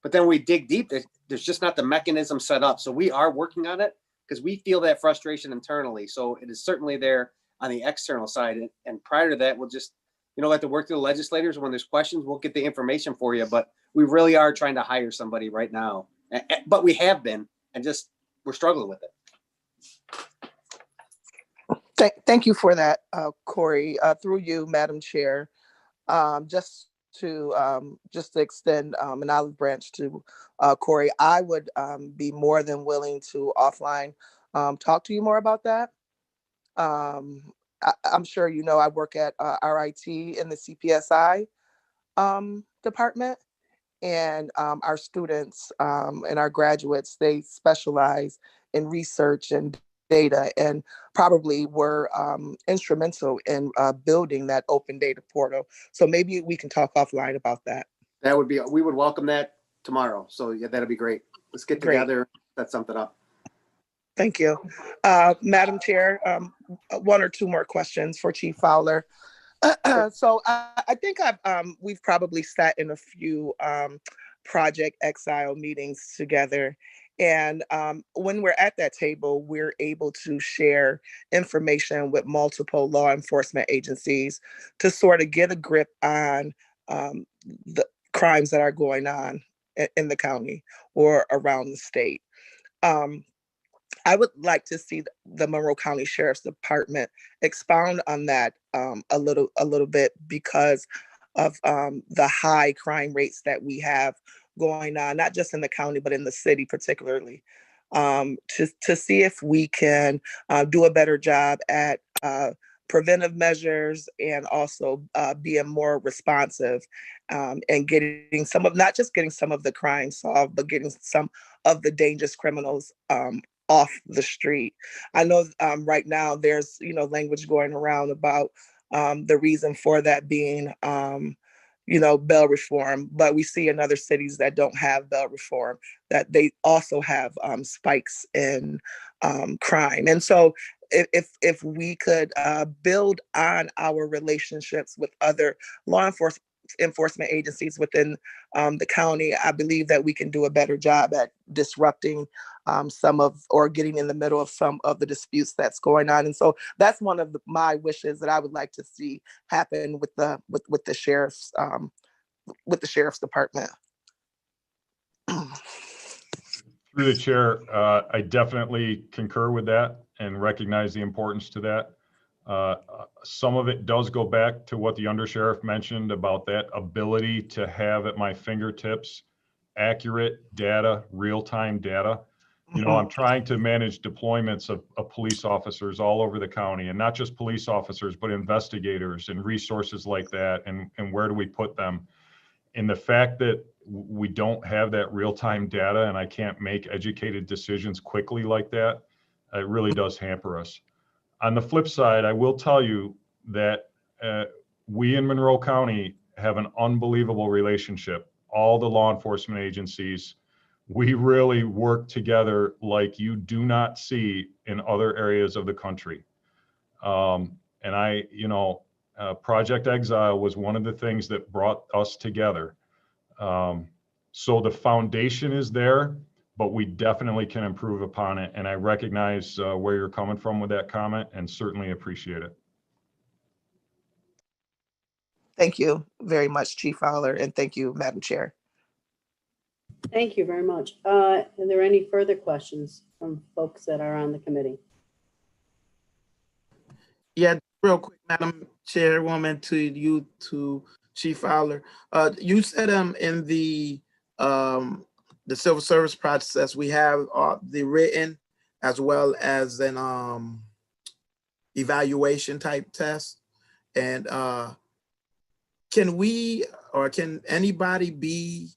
But then we dig deep, there's just not the mechanism set up. So we are working on it because we feel that frustration internally. So it is certainly there on the external side. And prior to that, we'll just, you know, let the work through the legislators. When there's questions, we'll get the information for you. But we really are trying to hire somebody right now. But we have been, and just, we're struggling with it. Thank you for that, Corey. Through you, Madam Chair, just to extend an olive branch to Corey, I would be more than willing to offline talk to you more about that. I'm sure you know I work at RIT in the CPSI department, and our students and our graduates, they specialize in research and data, and probably were instrumental in building that open data portal. So maybe we can talk offline about that. We would welcome that tomorrow. So yeah, that'd be great. Let's get together, set something up. Thank you. Madam Chair, 1 or 2 more questions for Chief Fowler. So I think we've probably sat in a few Project Exile meetings together. And when we're at that table, we're able to share information with multiple law enforcement agencies to sort of get a grip on the crimes that are going on in the county or around the state. I would like to see the Monroe County Sheriff's Department expound on that a little bit, because of the high crime rates that we have going on, not just in the county, but in the city particularly, to see if we can do a better job at preventive measures, and also being more responsive and getting not just getting some of the crimes solved, but getting some of the dangerous criminals off the street. I know right now there's, language going around about the reason for that being, bail reform, but we see in other cities that don't have bail reform that they also have spikes in crime. And so if we could build on our relationships with other law enforcement agencies within the county, I believe that we can do a better job at disrupting or getting in the middle of some of the disputes that's going on. And so that's one of my wishes that I would like to see happen with the sheriff's department. Through the chair, I definitely concur with that and recognize the importance to that. Some of it does go back to what the undersheriff mentioned about that ability to have at my fingertips accurate data, real-time data. I'm trying to manage deployments of police officers all over the county, and not just police officers, but investigators and resources like that. And where do we put them? And the fact that we don't have that real-time data, and I can't make educated decisions quickly like that, it really does hamper us. On the flip side, I will tell you that we in Monroe County have an unbelievable relationship. All the law enforcement agencies, we really work together like you do not see in other areas of the country. Project Exile was one of the things that brought us together. So the foundation is there, but we definitely can improve upon it. And I recognize where you're coming from with that comment, and certainly appreciate it. Thank you very much, Chief Fowler, and thank you, Madam Chair. Thank you very much. Are there any further questions from folks that are on the committee? Yeah, real quick, Madam Chairwoman, to you, to Chief Fowler. You said in the civil service process, we have the written as well as an evaluation type test. And can we, or can anybody be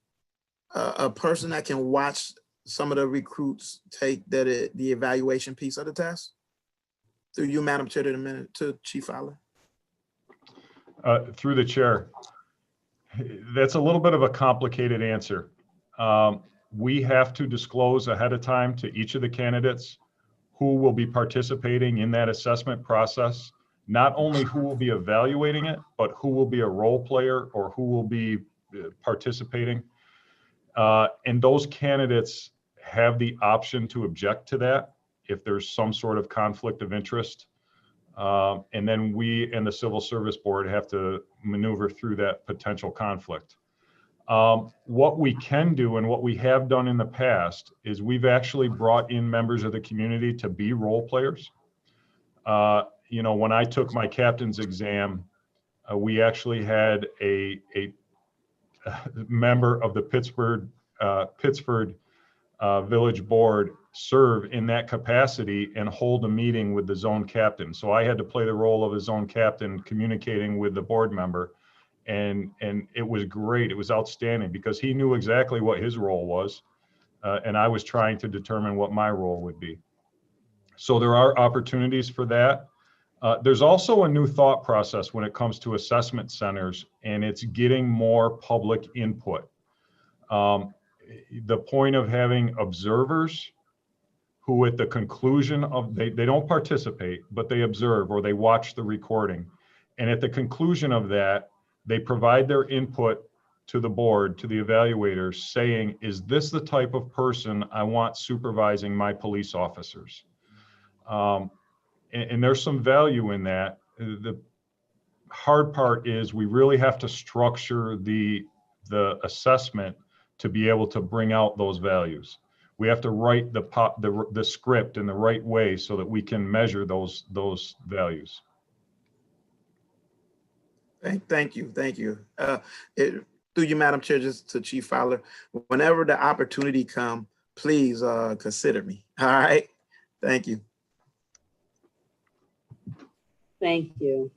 a person that can watch some of the recruits take the evaluation piece of the test? Through you, Madam Chair, to Chief Fowler. Through the chair. That's a little bit of a complicated answer. We have to disclose ahead of time to each of the candidates who will be participating in that assessment process, not only who will be evaluating it, but who will be a role player or who will be participating. And those candidates have the option to object to that if there's some sort of conflict of interest. And then we and the Civil Service Board have to maneuver through that potential conflict. What we can do and what we have done in the past is we've actually brought in members of the community to be role players. You know, when I took my captain's exam, we actually had a member of the Pittsford Village Board serve in that capacity and hold a meeting with the zone captain. So I had to play the role of a zone captain communicating with the board member. And it was great. It was outstanding because he knew exactly what his role was. And I was trying to determine what my role would be. So there are opportunities for that. There's also a new thought process when it comes to assessment centers, and it's getting more public input. The point of having observers who at the conclusion of, they don't participate, but they observe or they watch the recording. And at the conclusion of that, they provide their input to the board, to the evaluators, saying, is this the type of person I want supervising my police officers? And there's some value in that. The hard part is we really have to structure the assessment to be able to bring out those values. We have to write the script in the right way so that we can measure those values. Thank you. Through you, Madam Chair, just to Chief Fowler, whenever the opportunity comes, please consider me. All right. Thank you. Thank you.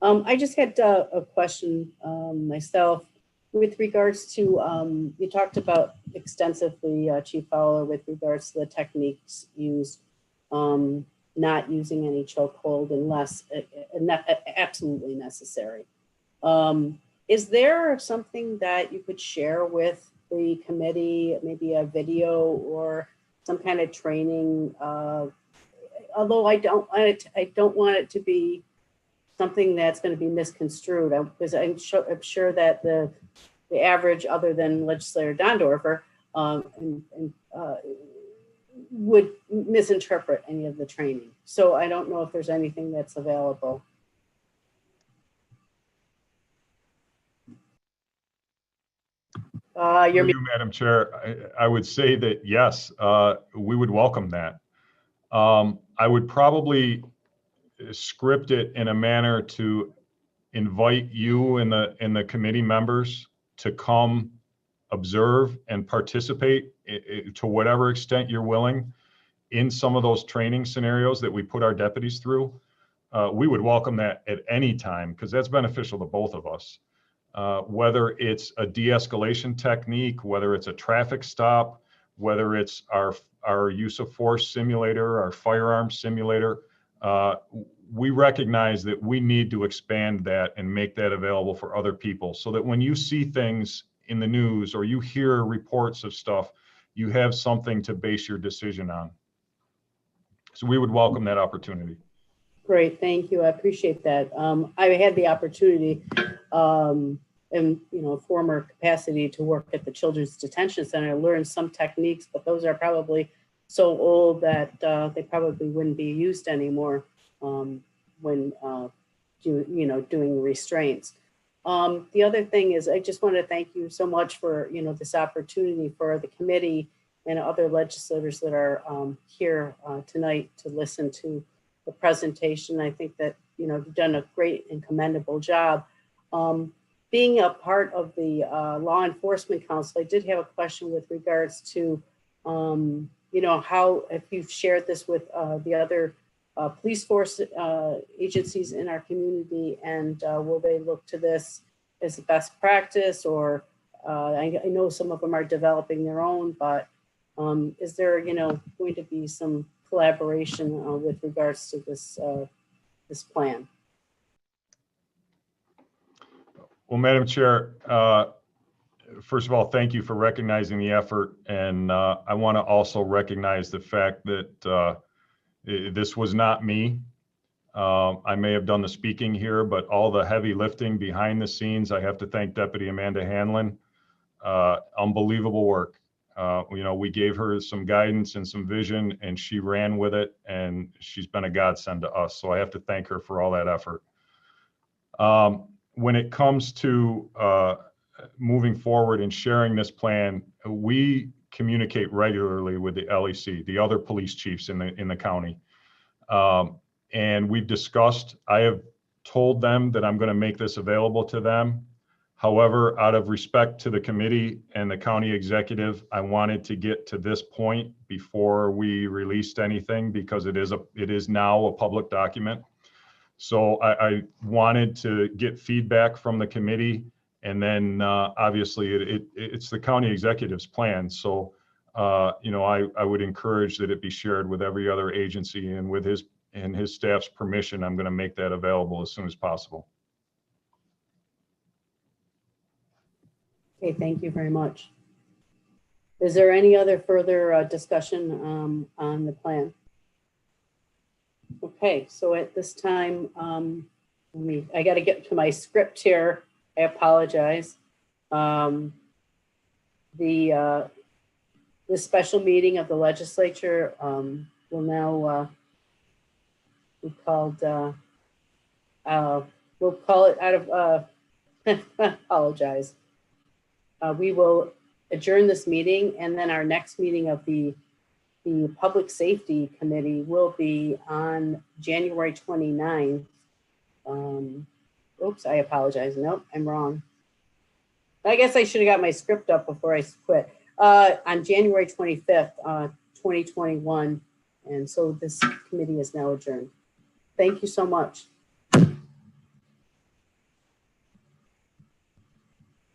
I just had a question myself with regards to, you talked about extensively, Chief Fowler, with regards to the techniques used, not using any chokehold unless absolutely necessary. Is there something that you could share with the committee, maybe a video or some kind of training? Although I don't want it to be something that's going to be misconstrued, because I'm sure that the average, other than legislator Dondorfer, would misinterpret any of the training. So I don't know if there's anything that's available. Madam Chair, I would say that yes, we would welcome that. I would probably script it in a manner to invite you and the committee members to come observe and participate to whatever extent you're willing in some of those training scenarios that we put our deputies through. We would welcome that at any time because that's beneficial to both of us. Whether it's a de-escalation technique, whether it's a traffic stop, whether it's our use of force simulator, our firearm simulator, we recognize that we need to expand that and make that available for other people so that when you see things in the news or you hear reports of stuff, you have something to base your decision on. So we would welcome that opportunity. Great, thank you. I appreciate that. I had the opportunity in former capacity to work at the Children's Detention Center. I learned some techniques, but those are probably so old that they probably wouldn't be used anymore when doing restraints. The other thing is, I just want to thank you so much for this opportunity for the committee and other legislators that are here tonight to listen to the presentation. I think that, you know, you've done a great and commendable job. Being a part of the Law Enforcement Council, I did have a question with regards to, you know, how, if you've shared this with the other police force agencies in our community, and will they look to this as a best practice, or I know some of them are developing their own, but is there, you know, going to be some collaboration with regards to this plan? Well, Madam Chair, first of all, thank you for recognizing the effort. And I want to also recognize the fact that this was not me. I may have done the speaking here, but all the heavy lifting behind the scenes, I have to thank Deputy Amanda Hanlon. Unbelievable work. You know, we gave her some guidance and some vision, and she ran with it, and she's been a godsend to us. So I have to thank her for all that effort. When it comes to moving forward and sharing this plan, we communicate regularly with the LEC, the other police chiefs in the county. And we've discussed, I have told them that I'm going to make this available to them. However, out of respect to the committee and the county executive, I wanted to get to this point before we released anything, because it is now a public document. So I wanted to get feedback from the committee, and then obviously it's the county executive's plan. So you know, I would encourage that it be shared with every other agency, and with his staff's permission, I'm going to make that available as soon as possible. Okay, thank you very much. Is there any other further discussion on the plan? Okay, so at this time, I got to get to my script here. I apologize. The special meeting of the legislature will now be called, we'll call it out of, apologize. We will adjourn this meeting, and then our next meeting of the Public Safety Committee will be on January 29th. Oops, I apologize. Nope, I'm wrong. I guess I should have got my script up before I quit. On January 25th, 2021. And so this committee is now adjourned. Thank you so much.